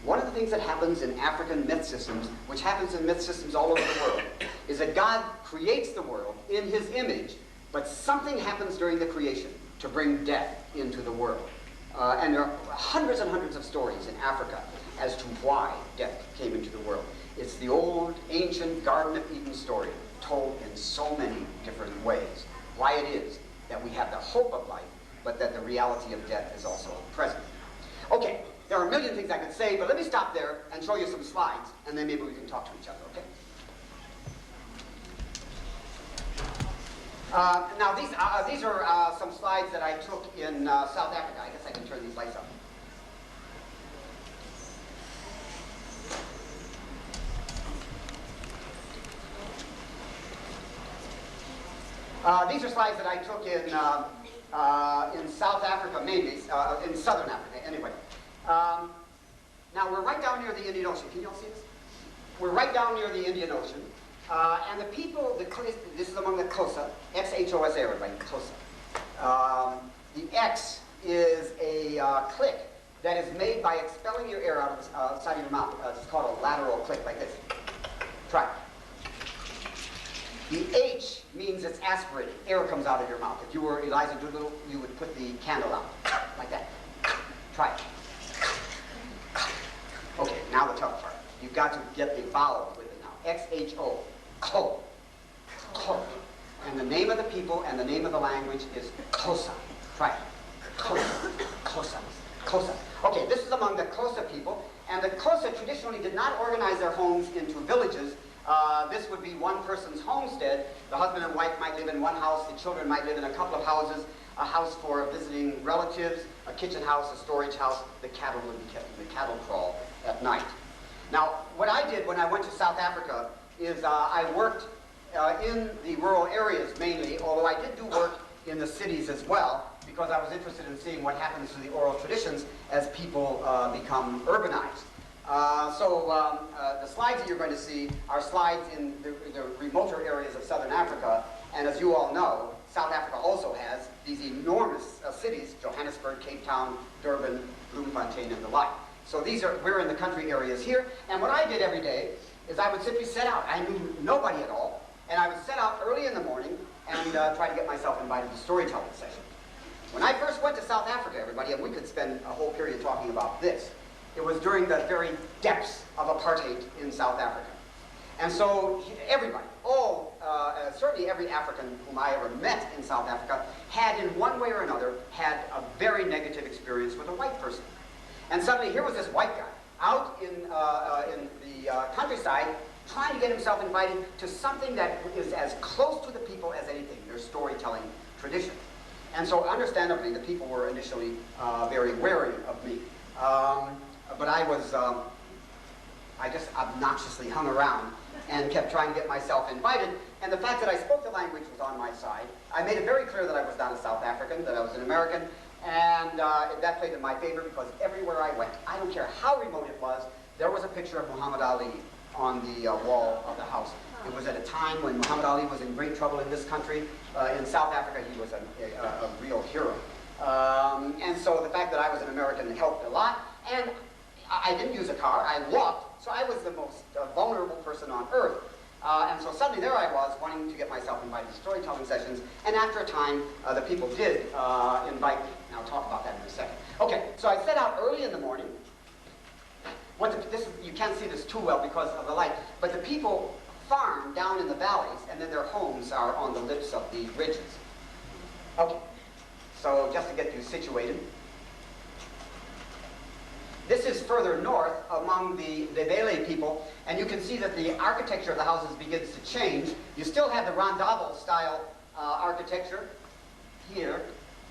One of the things that happens in African myth systems, which happens in myth systems all over the world, is that God creates the world in his image, but something happens during the creation to bring death into the world. And there are hundreds and hundreds of stories in Africa as to why death came into the world. It's the old, ancient Garden of Eden story, told in so many different ways. Why it is that we have the hope of life, but that the reality of death is also present. Okay, there are a million things I could say, but let me stop there and show you some slides, and then maybe we can talk to each other, okay? Now, these are some slides that I took in South Africa. I guess I can turn these lights up. These are slides that I took in South Africa, mainly, in Southern Africa, anyway. Now, we're right down near the Indian Ocean. Can you all see this? We're right down near the Indian Ocean. And the people, this is among the Xhosa, X-H-O-S-A, everybody, Xhosa. The X is a click that is made by expelling your air out of the side of your mouth. It's called a lateral click, like this. Try it. The H means it's aspirated. Air comes out of your mouth. If you were Eliza Doolittle, you would put the candle out, like that. Try it. Okay, now the tough part. You've got to get the vowels with it now. X-H-O. Kho. Kho. And the name of the people and the name of the language is Xhosa. Try it. Xhosa. Xhosa. Xhosa. Okay, this is among the Xhosa people. And the Xhosa traditionally did not organize their homes into villages. This would be one person's homestead. The husband and wife might live in one house. The children might live in a couple of houses. A house for visiting relatives, a kitchen house, a storage house. The cattle would be kept in the cattle kraal at night. Now, what I did when I went to South Africa is I worked in the rural areas mainly, although I did do work in the cities as well, because I was interested in seeing what happens to the oral traditions as people become urbanized. The slides that you're going to see are slides in the remoter areas of southern Africa. And as you all know, South Africa also has these enormous cities, Johannesburg, Cape Town, Durban, Bloemfontein, and the like. So we're in the country areas here. And what I did every day is I would simply set out. I knew nobody at all. And I would set out early in the morning and try to get myself invited to storytelling sessions. When I first went to South Africa, everybody, and we could spend a whole period talking about this, it was during the very depths of apartheid in South Africa. And so everybody, certainly every African whom I ever met in South Africa had in one way or another had a very negative experience with a white person. And suddenly here was this white guy out in the countryside trying to get himself invited to something that is as close to the people as anything, their storytelling tradition. And so understandably the people were initially very wary of me. But I just obnoxiously hung around and kept trying to get myself invited. And the fact that I spoke the language was on my side. I made it very clear that I was not a South African, that I was an American, and that played in my favor because everywhere I went, I don't care how remote it was, there was a picture of Muhammad Ali on the wall of the house. It was at a time when Muhammad Ali was in great trouble in this country. In South Africa, he was a real hero. And so the fact that I was an American helped a lot. And I didn't use a car, I walked, so I was the most vulnerable person on earth. And so suddenly there I was, wanting to get myself invited to storytelling sessions, and after a time, the people did invite me. And I'll talk about that in a second. Okay, so I set out early in the morning. You can't see this too well because of the light, but the people farm down in the valleys, and then their homes are on the lips of the ridges. Okay, so just to get you situated, this is further north among the Ndebele people, and you can see that the architecture of the houses begins to change. You still have the Rondavo style architecture here,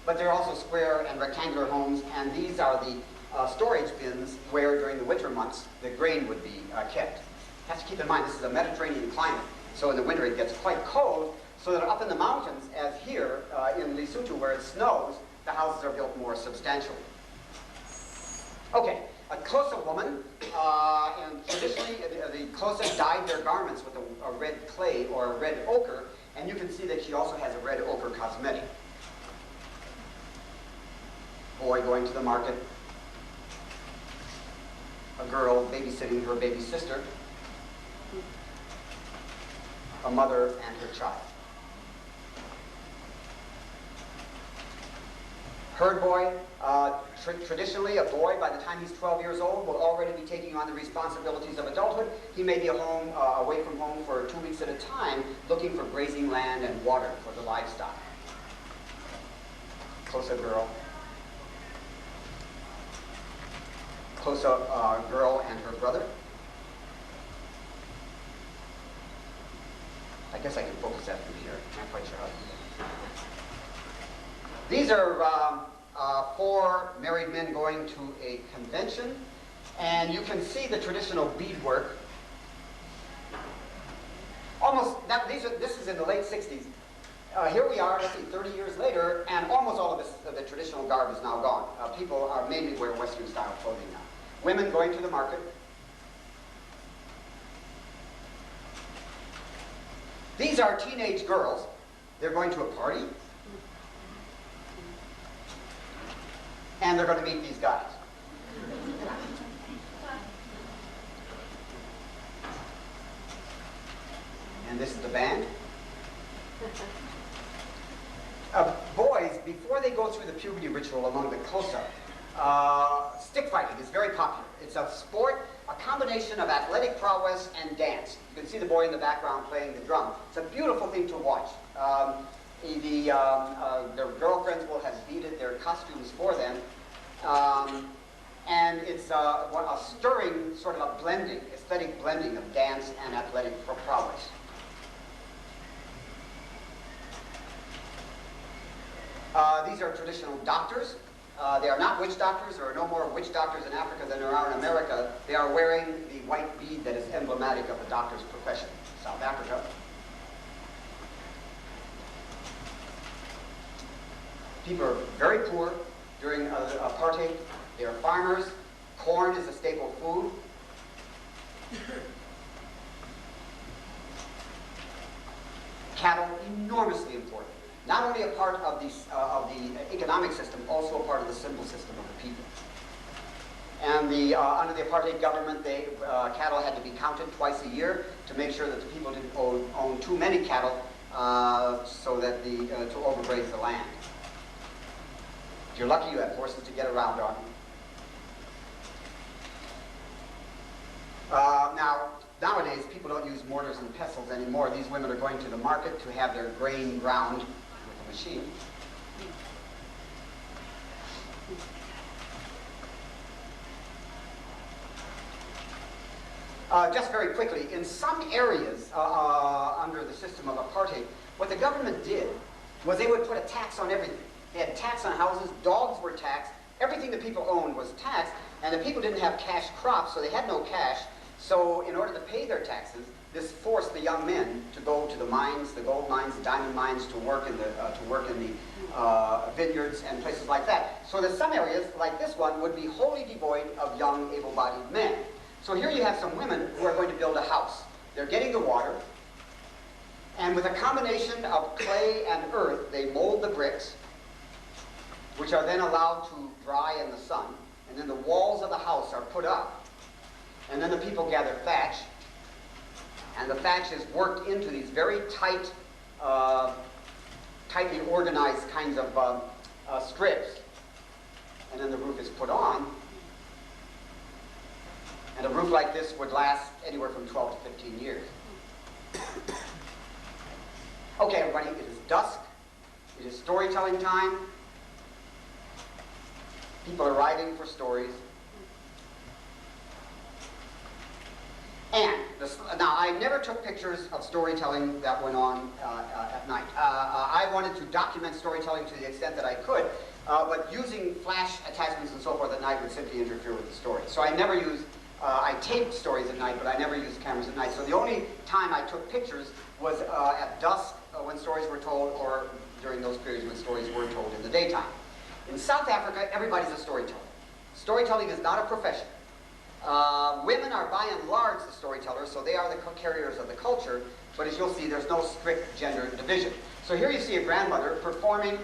but they're also square and rectangular homes, and these are the storage bins where during the winter months the grain would be kept. You have to keep in mind this is a Mediterranean climate, so in the winter it gets quite cold, so that up in the mountains, as here in Lesotho where it snows, the houses are built more substantially. Okay, a Xhosa woman, and traditionally the Xhosa dyed their garments with a red clay or a red ochre, and you can see that she also has a red ochre cosmetic. Boy going to the market, a girl babysitting her baby sister, a mother and her child. Herd boy, traditionally a boy by the time he's 12 years old will already be taking on the responsibilities of adulthood. He may be away from home for 2 weeks at a time looking for grazing land and water for the livestock. Xhosa girl. Xhosa girl and her brother. I guess I can focus that from here. I'm not quite sure how to do that. These are 4 married men going to a convention, and you can see the traditional beadwork. This is in the late 60s. Here we are, 30 years later, and almost all of the traditional garb is now gone. People are mainly wear Western style clothing now. Women going to the market. These are teenage girls. They're going to a party. And they're going to meet these guys. And this is the band. Boys, before they go through the puberty ritual among the Xhosa, stick fighting is very popular. It's a sport, a combination of athletic prowess and dance. You can see the boy in the background playing the drum. It's a beautiful thing to watch. Their girlfriends will have beaded their costumes for them. And it's a stirring sort of a blending, aesthetic blending of dance and athletic prowess. These are traditional doctors. They are not witch doctors. There are no more witch doctors in Africa than there are in America. They are wearing the white bead that is emblematic of the doctor's profession in South Africa. People are very poor during apartheid. They are farmers. Corn is a staple food. important. Not only a part of the economic system, also a part of the symbol system of the people. And under the apartheid government, cattle had to be counted twice a year to make sure that the people didn't own too many cattle so that to overgraze the land. If you're lucky, you have horses to get around on. Nowadays, people don't use mortars and pestles anymore. These women are going to the market to have their grain ground with a machine. Just very quickly, in some areas under the system of apartheid, what the government did was they would put a tax on everything. They had tax on houses, dogs were taxed, everything the people owned was taxed, and the people didn't have cash crops, so they had no cash. So in order to pay their taxes, this forced the young men to go to the mines, the gold mines, the diamond mines, to work in the vineyards and places like that. So that some areas, like this one, would be wholly devoid of young, able-bodied men. So here you have some women who are going to build a house. They're getting the water, and with a combination of clay and earth, they mold the bricks, which are then allowed to dry in the sun, and then the walls of the house are put up. And then the people gather thatch, and the thatch is worked into these very tight, tightly organized kinds of strips, and then the roof is put on. And a roof like this would last anywhere from 12 to 15 years. Okay, everybody, it is dusk. It is storytelling time. People are arriving for stories. And now, I never took pictures of storytelling that went on at night. I wanted to document storytelling to the extent that I could, but using flash attachments and so forth at night would simply interfere with the story. So I never used, I taped stories at night, but I never used cameras at night. So the only time I took pictures was at dusk when stories were told, or during those periods when stories were told in the daytime. In South Africa, everybody's a storyteller. Storytelling is not a profession. Women are by and large the storytellers, so they are the carriers of the culture, but as you'll see, there's no strict gender division. So here you see a grandmother performing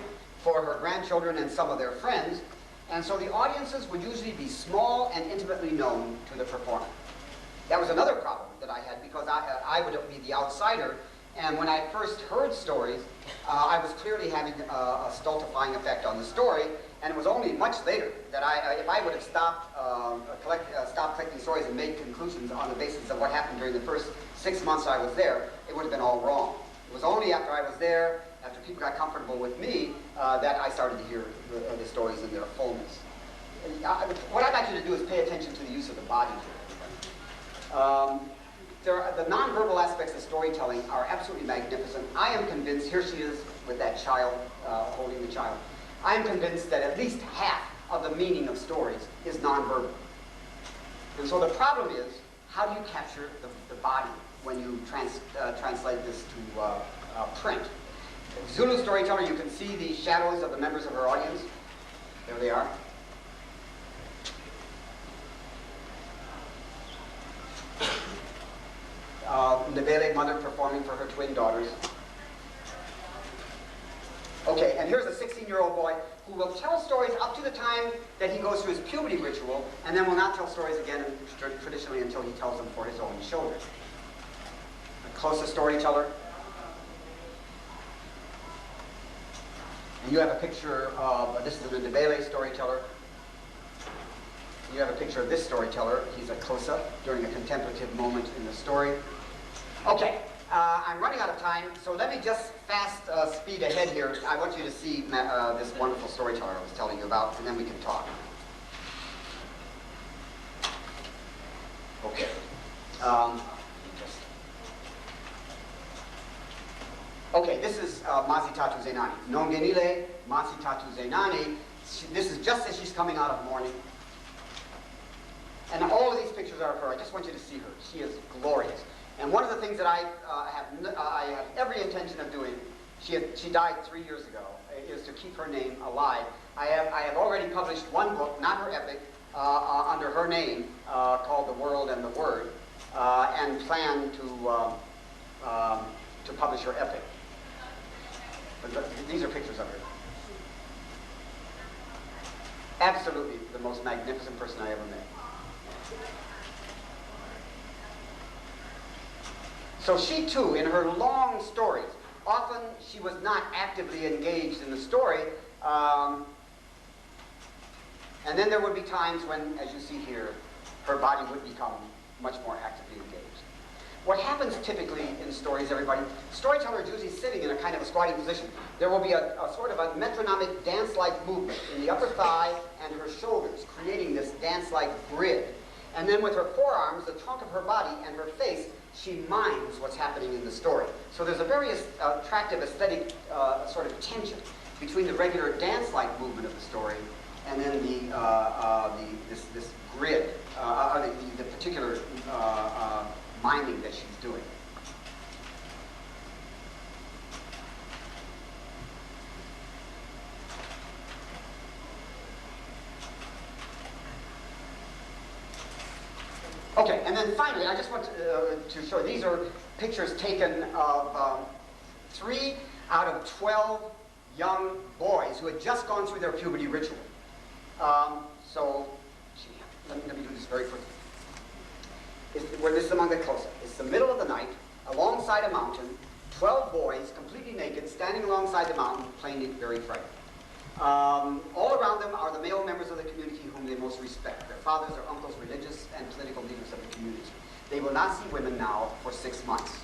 for her grandchildren and some of their friends, and so the audiences would usually be small and intimately known to the performer. That was another problem that I had, because I would be the outsider, and when I first heard stories, I was clearly having a stultifying effect on the story, and it was only much later that if I would have stopped collecting stories and made conclusions on the basis of what happened during the first 6 months I was there, it would have been all wrong. It was only after I was there, after people got comfortable with me, that I started to hear the stories in their fullness. What I'd like you to do is pay attention to the use of the body here. The nonverbal aspects of storytelling are absolutely magnificent. I am convinced, here she is with that child, holding the child. I am convinced that at least half of the meaning of stories is nonverbal. And so the problem is, how do you capture the body when you translate this to print? Zulu Storyteller, you can see the shadows of the members of her audience. There they are. Ndebele mother performing for her twin daughters. Okay, and here's a 16-year-old boy who will tell stories up to the time that he goes through his puberty ritual, and then will not tell stories again traditionally until he tells them for his own children. The closest storyteller. And you have a picture of, this is a Ndebele storyteller. You have a picture of this storyteller. He's a close-up during a contemplative moment in the story. Okay, I'm running out of time, so let me just fast speed ahead here. I want you to see this wonderful storyteller I was telling you about, and then we can talk. Okay. Okay, this is Masitatu Zenani. Nongenile Masitatu Zenani. This is just as she's coming out of mourning. And all of these pictures are of her. I just want you to see her. She is glorious. And one of the things that I have every intention of doing, she died 3 years ago, is to keep her name alive. I have already published one book, not her epic, under her name, called The World and the Word, and plan to publish her epic. But these are pictures of her. Absolutely the most magnificent person I ever met. So she too, in her long stories, often she was not actively engaged in the story, and then there would be times when, as you see here, her body would become much more actively engaged. What happens typically in stories, everybody, storyteller is usually sitting in a kind of a squatting position. There will be a sort of a metronomic dance-like movement in the upper thigh and her shoulders, creating this dance-like grid. And then with her forearms, the trunk of her body, and her face, she mimes what's happening in the story. So there's a very attractive aesthetic sort of tension between the regular dance-like movement of the story and then this grid, the particular miming that she's doing. Okay, and then finally, I just want to show, these are pictures taken of 3 out of 12 young boys who had just gone through their puberty ritual. Let me do this very quickly. This is among the close-up. It's the middle of the night, alongside a mountain, 12 boys, completely naked, standing alongside the mountain, plainly very frightened. All around them are the male members of the community whom they most respect. Their fathers or uncles, religious and political leaders of the community. They will not see women now for 6 months.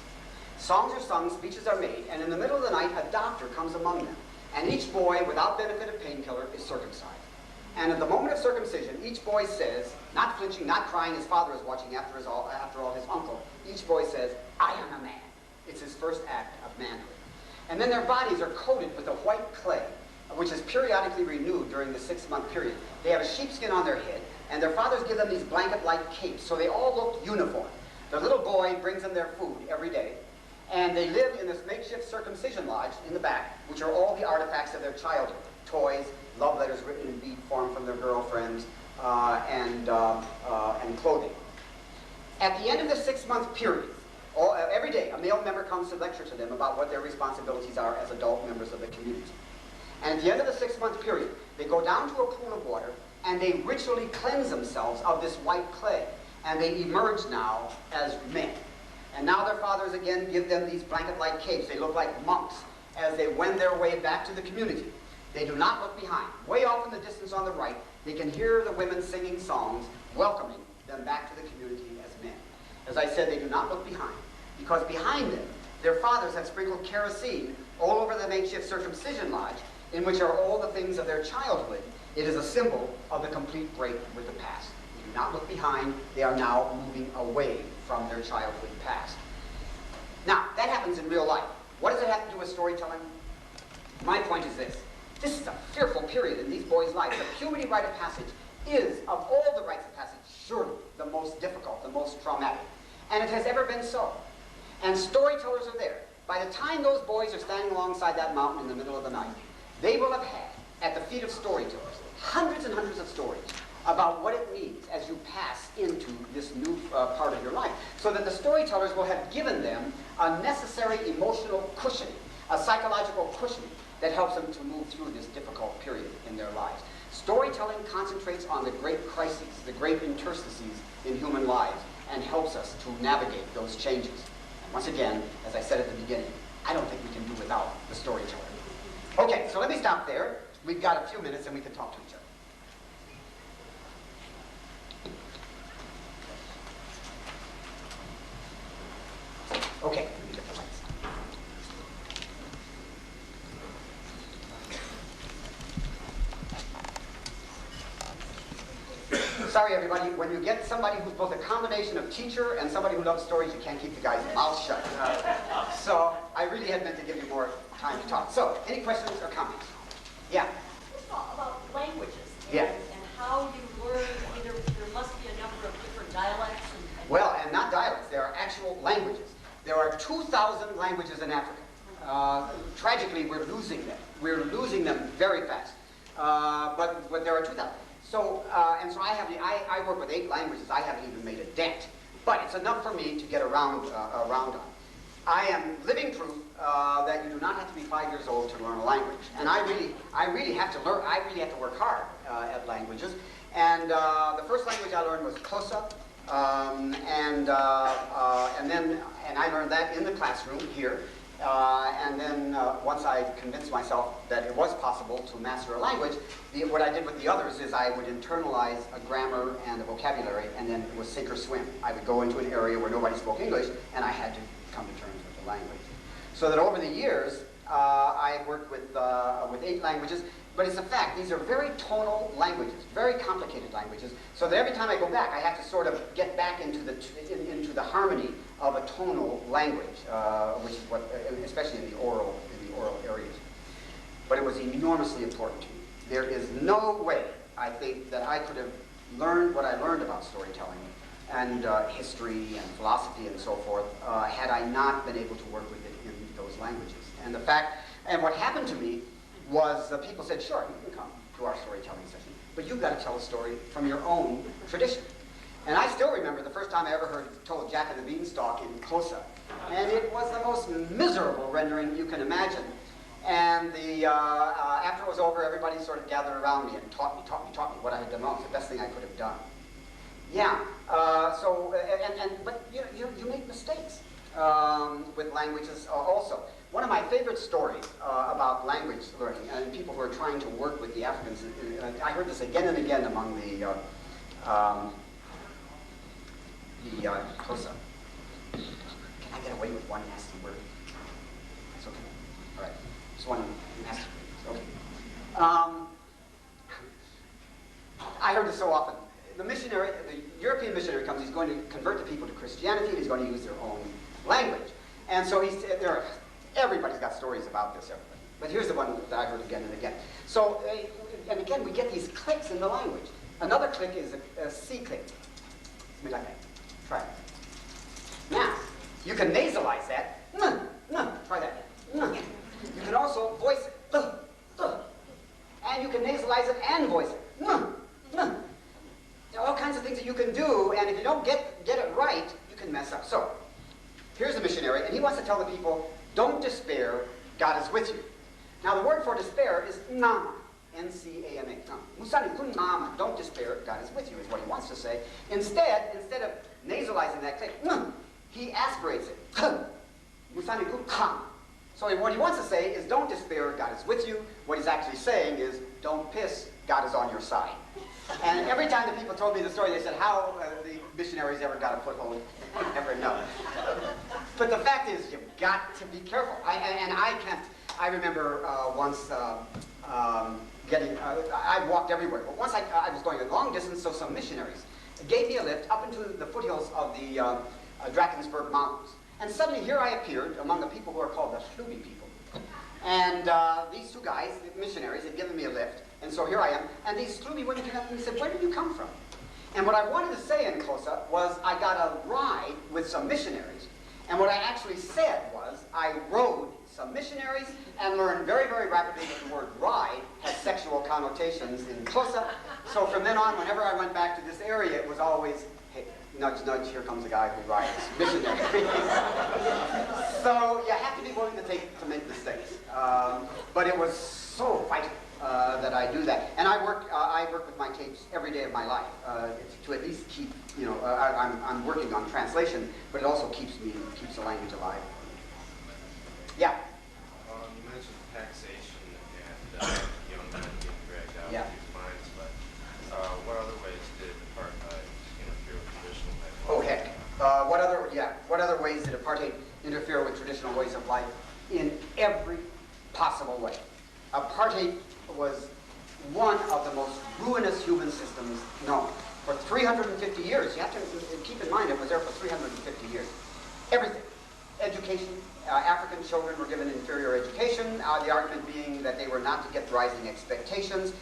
Songs are sung, speeches are made, and in the middle of the night, a doctor comes among them. And each boy, without benefit of painkiller, is circumcised. And at the moment of circumcision, each boy says, not flinching, not crying, his father is watching, after all his uncle, each boy says, "I am a man." It's his first act of manhood. And then their bodies are coated with a white clay, which is periodically renewed during the 6-month period. They have a sheepskin on their head, and their fathers give them these blanket-like capes, so they all look uniform. The little boy brings them their food every day, and they live in this makeshift circumcision lodge in the back, which are all the artifacts of their childhood: toys, love letters written in bead form from their girlfriends, and clothing. At the end of the 6-month period, every day a male member comes to lecture to them about what their responsibilities are as adult members of the community. And at the end of the 6-month period, they go down to a pool of water and they ritually cleanse themselves of this white clay. And they emerge now as men. And now their fathers again give them these blanket-like capes. They look like monks as they wend their way back to the community. They do not look behind. Way off in the distance on the right, they can hear the women singing songs, welcoming them back to the community as men. As I said, they do not look behind, because behind them, their fathers have sprinkled kerosene all over the makeshift circumcision lodge, in which are all the things of their childhood. It is a symbol of the complete break with the past. They do not look behind. They are now moving away from their childhood past. Now, that happens in real life. What does it have to do with storytelling? My point is this. This is a fearful period in these boys' lives. The puberty rite of passage is, of all the rites of passage, surely the most difficult, the most traumatic. And it has ever been so. And storytellers are there. By the time those boys are standing alongside that mountain in the middle of the night, they will have had, at the feet of storytellers, hundreds and hundreds of stories about what it means as you pass into this new part of your life, so that the storytellers will have given them a necessary emotional cushioning, a psychological cushioning that helps them to move through this difficult period in their lives. Storytelling concentrates on the great crises, the great interstices in human lives, and helps us to navigate those changes. And once again, as I said at the beginning, I don't think we can do without the storyteller. Okay, so let me stop there. We've got a few minutes and we can talk to each other. Okay, let me get the lights. Sorry, everybody, when you get somebody who's both a combination of teacher and somebody who loves stories, you can't keep the guy's mouth shut. So I really had meant to give you more time to talk. So, any questions or comments? Yeah? First of all, about languages Yeah. and how you learn. I mean, there must be a number of different dialects. Well, and not dialects. There are actual languages. There are 2,000 languages in Africa. Tragically, we're losing them. We're losing them very fast. But there are 2,000. So, and so I work with 8 languages. I haven't even made a dent. But it's enough for me to get around on. I am living proof that you do not have to be 5 years old to learn a language. And I really have to learn. I really have to work hard at languages. And the first language I learned was Xhosa, and I learned that in the classroom here. And then once I convinced myself that it was possible to master a language, what I did with the others is I would internalize a grammar and a vocabulary, and then it was sink or swim. I would go into an area where nobody spoke English, and I had to come to terms with the language. So that over the years, I worked with 8 languages, but it's a fact, these are very tonal languages, very complicated languages, so that every time I go back, I have to sort of get back into the harmony of a tonal language, which is what, especially in the oral areas. But it was enormously important to me. There is no way, I think, that I could have learned what I learned about storytelling and history and philosophy and so forth had I not been able to work with it in those languages. And what happened to me was people said, sure, you can come to our storytelling session, but you've got to tell a story from your own tradition. And I still remember the first time I ever heard it told Jack and the Beanstalk in Xhosa. And it was the most miserable rendering you can imagine. And after it was over, everybody sort of gathered around me and taught me what I had done wrong. It's the best thing I could have done. Yeah, but you make mistakes with languages also. One of my favorite stories about language learning, and people who are trying to work with the Africans, I heard this again and again among the Xhosa. Can I get away with one nasty word? It's okay. All right. Just one nasty word. It's okay. I heard this so often. The European missionary comes, he's going to convert the people to Christianity, and he's going to use their own language. And so everybody's got stories about this, everybody. But here's the one that I heard again and again. So, and again, we get these clicks in the language. Another click is a C click. Like that. Try it. Now, you can nasalize that. Try that. You can also voice it. And you can nasalize it and voice it. There are all kinds of things that you can do, and if you don't get it right, you can mess up. So, here's the missionary, and he wants to tell the people, don't despair, God is with you. Now, the word for despair is nama, N-C-A-M-A. Musani kun nama, don't despair, God is with you, is what he wants to say. Instead of nasalizing that click, he aspirates it. Musani kun kam. So what he wants to say is, don't despair, God is with you. What he's actually saying is, don't piss, God is on your side. And every time the people told me the story, they said, how the missionaries ever got a foothold, I never know. But the fact is, you've got to be careful. I remember once I walked everywhere, but once I was going a long distance, so some missionaries gave me a lift up into the foothills of the Drakensberg Mountains. And suddenly here I appeared among the people who are called the Scheub people. And these 2 guys, the missionaries, had given me a lift. And so here I am. And these Scheub women came up and said, where did you come from? And what I wanted to say in Xhosa was I got a ride with some missionaries. And what I actually said was I rode some missionaries and learned very, very rapidly that the word ride has sexual connotations in Xhosa. So from then on, whenever I went back to this area, it was always, hey, nudge, nudge, here comes a guy who rides missionary. So you have to be willing to make mistakes. But it was so vital that I do that. And I work with my tapes every day of my life to at least keep, I'm working on translation, but it also keeps the language alive. Yeah? You mentioned taxation and young men getting dragged out of these mines, but what other ways did apartheid interfere with traditional life? Oh heck. What other ways did apartheid interfere with traditional ways of life? In every possible way. Apartheid was one of the most ruinous human systems known. For 350 years, you have to keep in mind it was there for 350 years. Everything. Education, African children were given inferior education, the argument being that they were not to get rising expectations.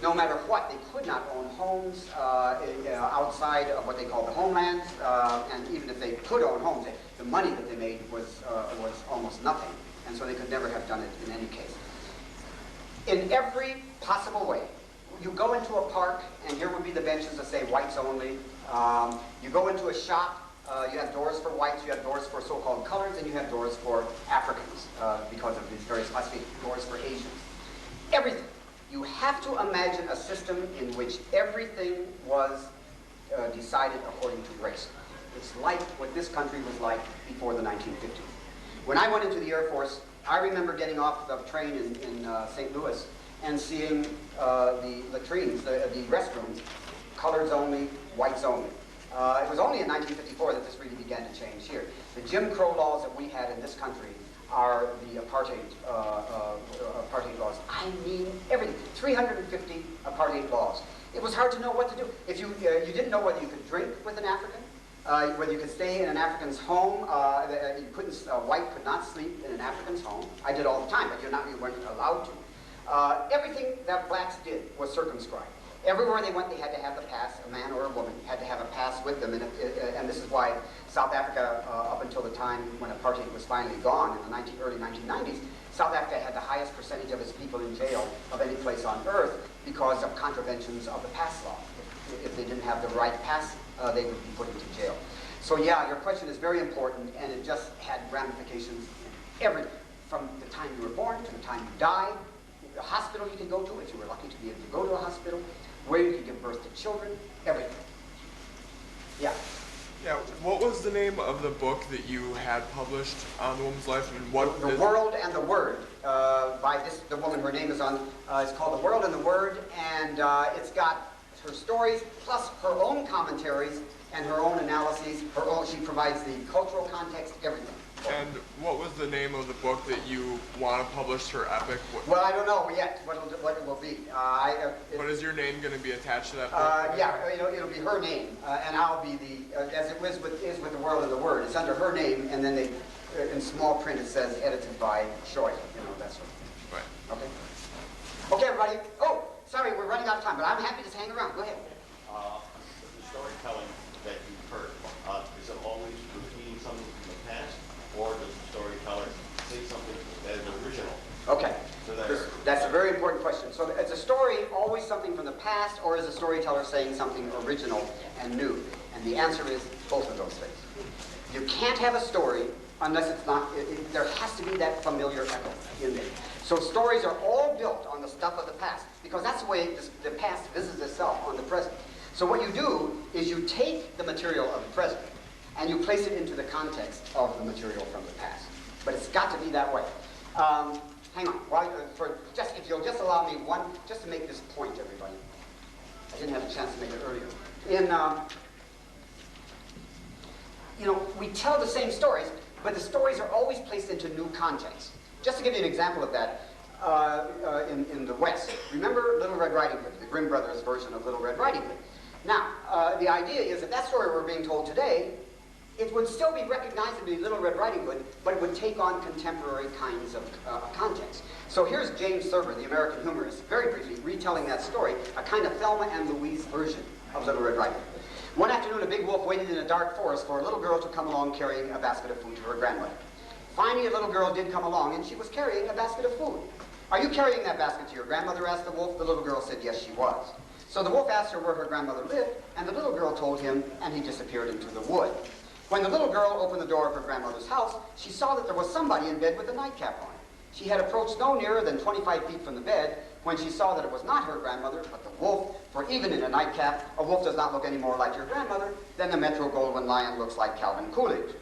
No matter what, they could not own homes outside of what they called the homelands, and even if they could own homes, the money that they made was almost nothing, and so they could never have done it in any case. In every possible way, you go into a park, and here would be the benches that say whites only. You go into a shop, You have doors for whites, you have doors for so-called coloreds, and you have doors for Africans because of these various classifications, doors for Asians. Everything. You have to imagine a system in which everything was decided according to race. It's like what this country was like before the 1950s. When I went into the Air Force, I remember getting off the train in St. Louis and seeing the latrines, the restrooms, coloreds only, whites only. It was only in 1954 that this really began to change here. The Jim Crow laws that we had in this country are the apartheid laws. I mean everything. 350 apartheid laws. It was hard to know what to do. If you didn't know whether you could drink with an African, whether you could stay in an African's home. A white could not sleep in an African's home. I did all the time, but you weren't allowed to. Everything that blacks did was circumscribed. Everywhere they went, they had to have the pass. A man or a woman had to have a pass with them, and this is why South Africa, up until the time when apartheid was finally gone in the early 1990s, South Africa had the highest percentage of its people in jail of any place on earth because of contraventions of the pass law. If they didn't have the right pass, they would be put into jail. So yeah, your question is very important, and it just had ramifications in everything, from the time you were born to the time you died, the hospital you could go to, if you were lucky to be able to go to a hospital, where you could give birth to children, everything. Yeah. Yeah, what was the name of the book that you had published on the woman's life, and what? The World and the Word, by the woman. Her name is on. It's called The World and the Word, and it's got her stories plus her own commentaries and her own analyses. She provides the cultural context, everything. And what was the name of the book that you want to publish her epic? Well, I don't know yet what it will be. But is your name going to be attached to that book? Yeah, it'll be her name, and I'll be as it is with The World and the Word. It's under her name, and then in small print it says edited by Scheub. That sort of thing. Right. Okay. Okay, everybody. Oh, sorry, we're running out of time, but I'm happy to hang around. Go ahead. The storytelling that you've heard, is it always repeating something from the past, or does the storyteller say something that is original? Okay. So that's a very important question. So is a story always something from the past, or is a storyteller saying something original and new? And the answer is both of those things. You can't have a story unless it's not, there has to be that familiar echo in there. So stories are all built on the stuff of the past, because that's the way the past visits itself on the present. So what you do is you take the material of the present and you place it into the context of the material from the past. But it's got to be that way. Hang on, if you'll just allow me just to make this point, everybody. I didn't have a chance to make it earlier. We tell the same stories, but the stories are always placed into new contexts. Just to give you an example of that, in the West, remember Little Red Riding Hood, the Grimm brothers' version of Little Red Riding Hood. Now, the idea is that story we're being told today, it would still be recognizably Little Red Riding Hood, but it would take on contemporary kinds of context. So here's James Thurber, the American humorist, very briefly retelling that story, a kind of Thelma and Louise version of Little Red Riding Hood. One afternoon, a big wolf waited in a dark forest for a little girl to come along carrying a basket of food to her grandmother. Finally, a little girl did come along, and she was carrying a basket of food. "Are you carrying that basket to your grandmother?" asked the wolf. The little girl said yes, she was. So the wolf asked her where her grandmother lived, and the little girl told him, and he disappeared into the wood. When the little girl opened the door of her grandmother's house, she saw that there was somebody in bed with a nightcap on. She had approached no nearer than 25 feet from the bed when she saw that it was not her grandmother, but the wolf, for even in a nightcap, a wolf does not look any more like your grandmother than the Metro-Goldwyn lion looks like Calvin Coolidge.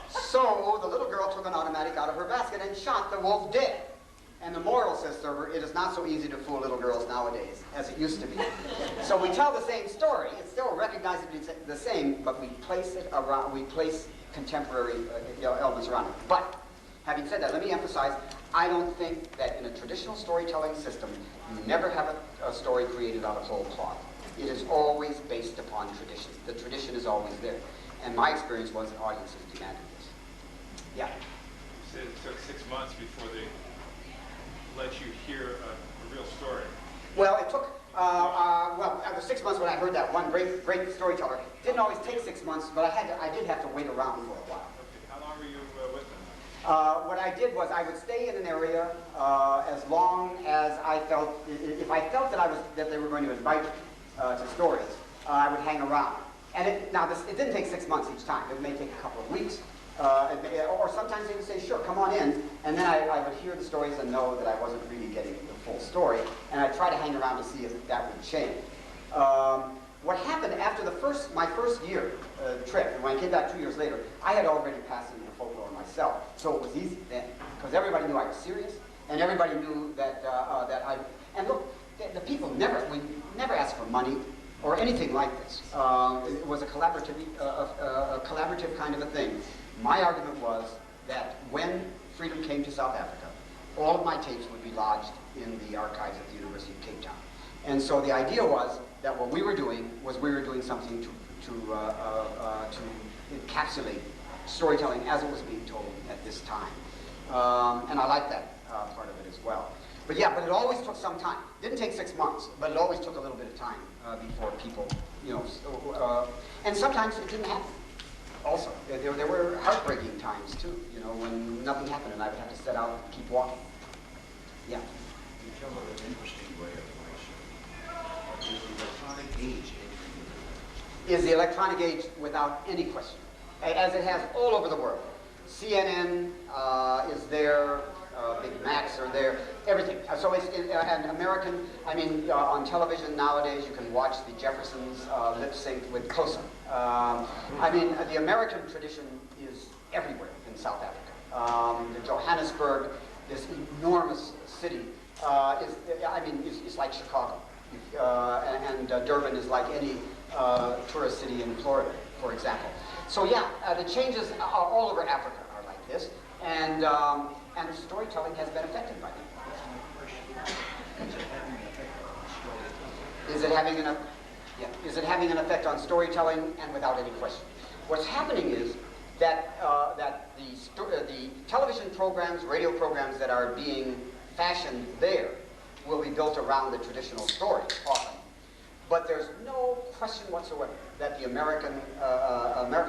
So the little girl took an automatic out of her basket and shot the wolf dead. And the moral, says Thurber, it is not so easy to fool little girls nowadays as it used to be. So we tell the same story. It's still recognizably the same, but we place it around. We place contemporary elements around it. But having said that, let me emphasize: I don't think that in a traditional storytelling system, you never have a story created out of whole cloth. It is always based upon tradition. The tradition is always there. And my experience was that audiences demanded this. Yeah. You said it took 6 months before they let you hear a real story. Well, it took, after 6 months when I heard that one great storyteller, it didn't always take 6 months, but I did have to wait around for a while. Okay. How long were you with them? What I did was I would stay in an area as long as I felt, if I felt that they were going to invite me to stories, I would hang around. And it didn't take 6 months each time. It may take a couple of weeks. Or sometimes they would say, sure, come on in. And then I would hear the stories and know that I wasn't really getting the full story. And I'd try to hang around to see if that would change. What happened after my first year trip, and when I came back 2 years later, I had already passed into folklore myself. So it was easy then, because everybody knew I was serious, and everybody knew that, and look, the people we never asked for money or anything like this. It was a collaborative kind of a thing. My argument was that when freedom came to South Africa, all of my tapes would be lodged in the archives at the University of Cape Town. And so the idea was that what we were doing something to encapsulate storytelling as it was being told at this time. And I like that part of it as well. But yeah, but it always took some time. It didn't take 6 months, but it always took a little bit of time before people, and sometimes it didn't happen. Also, there were heartbreaking times too, when nothing happened and I would have to set out and keep walking. Yeah. You tell an interesting way of is the electronic age is the electronic age without any question, as it has all over the world. CNN is there, Big Macs are there, everything. So it's and American. On television nowadays you can watch the Jeffersons lip sync with Kosa. The American tradition is everywhere in South Africa. Johannesburg, this enormous city, is like Chicago. And Durban is like any tourist city in Florida, for example. So yeah, the changes all over Africa are like this, and storytelling has been affected by them. Is it having an effect on storytelling? And without any question. What's happening is that the television programs, radio programs that are being fashioned there will be built around the traditional story often. But there's no question whatsoever that the American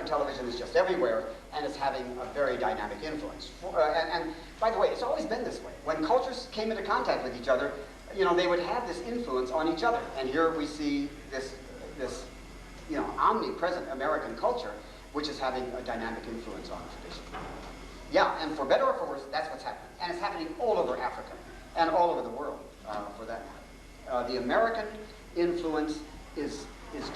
television is just everywhere and is having a very dynamic influence. And by the way, it's always been this way. When cultures came into contact with each other, they would have this influence on each other. And here we see this omnipresent American culture, which is having a dynamic influence on tradition. Yeah, and for better or for worse, that's what's happening. And it's happening all over Africa and all over the world, for that matter. The American influence is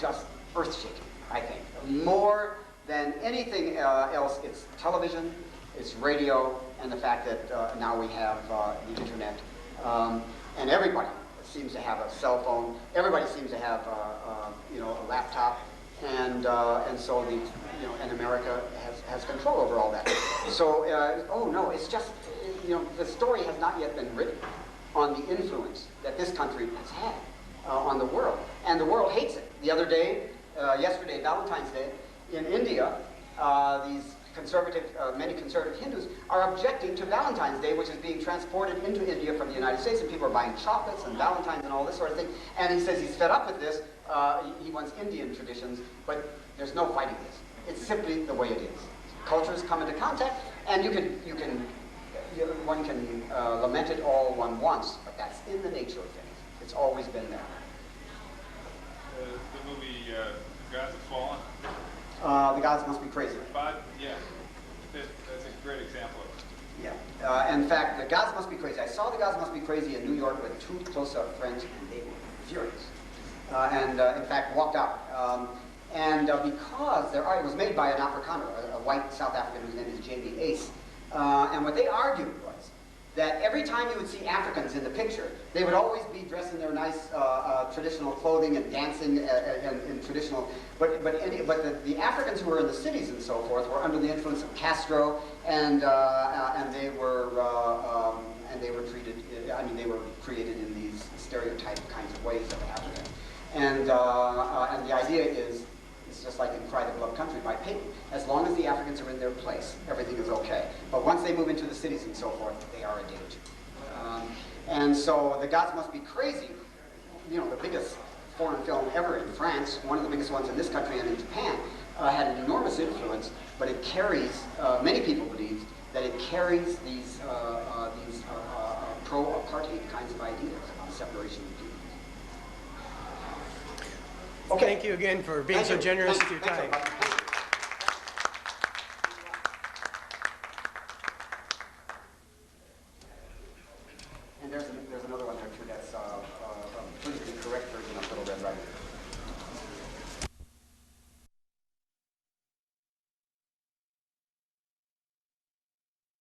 just earth-shaking, I think. More than anything else, it's television, it's radio, and the fact that now we have the internet. And everybody seems to have a cell phone. Everybody seems to have a laptop, and so and America has control over all that. So it's just the story has not yet been written on the influence that this country has had on the world, and the world hates it. The other day, yesterday, Valentine's Day, in India, many conservative Hindus are objecting to Valentine's Day, which is being transported into India from the United States, and people are buying chocolates and Valentines and all this sort of thing. And he says he's fed up with this. He wants Indian traditions, but there's no fighting this. It's simply the way it is. Cultures come into contact, and one can lament it all one wants, but that's in the nature of things. It's always been there. The movie Gods Have Fallen. The Gods Must Be Crazy. That's a great example of it. Yeah. In fact, The Gods Must Be Crazy. I saw The Gods Must Be Crazy in New York with 2 close-up friends, and they were furious. In fact, walked out. Because it was made by an Afrikaner, a white South African whose name is Jamie Ace. And what they argued was that every time you would see Africans in the picture, they would always be dressed in their nice traditional clothing and dancing in traditional. But the Africans who were in the cities and so forth were under the influence of Castro, and they were treated. They were created in these stereotyped kinds of ways of Africa. And the idea is, it's just like in Cry the Beloved Country by Peyton. As long as the Africans are in their place, everything is okay. But once they move into the cities and so forth, they are a danger. And so The Gods Must Be Crazy, the biggest foreign film ever in France, one of the biggest ones in this country and in Japan, had an enormous influence, but it carries, many people believe, that it carries these pro-apartheid kinds of ideas on separation of people. Okay. Thank you again for being so generous with your Thanks, time. everybody.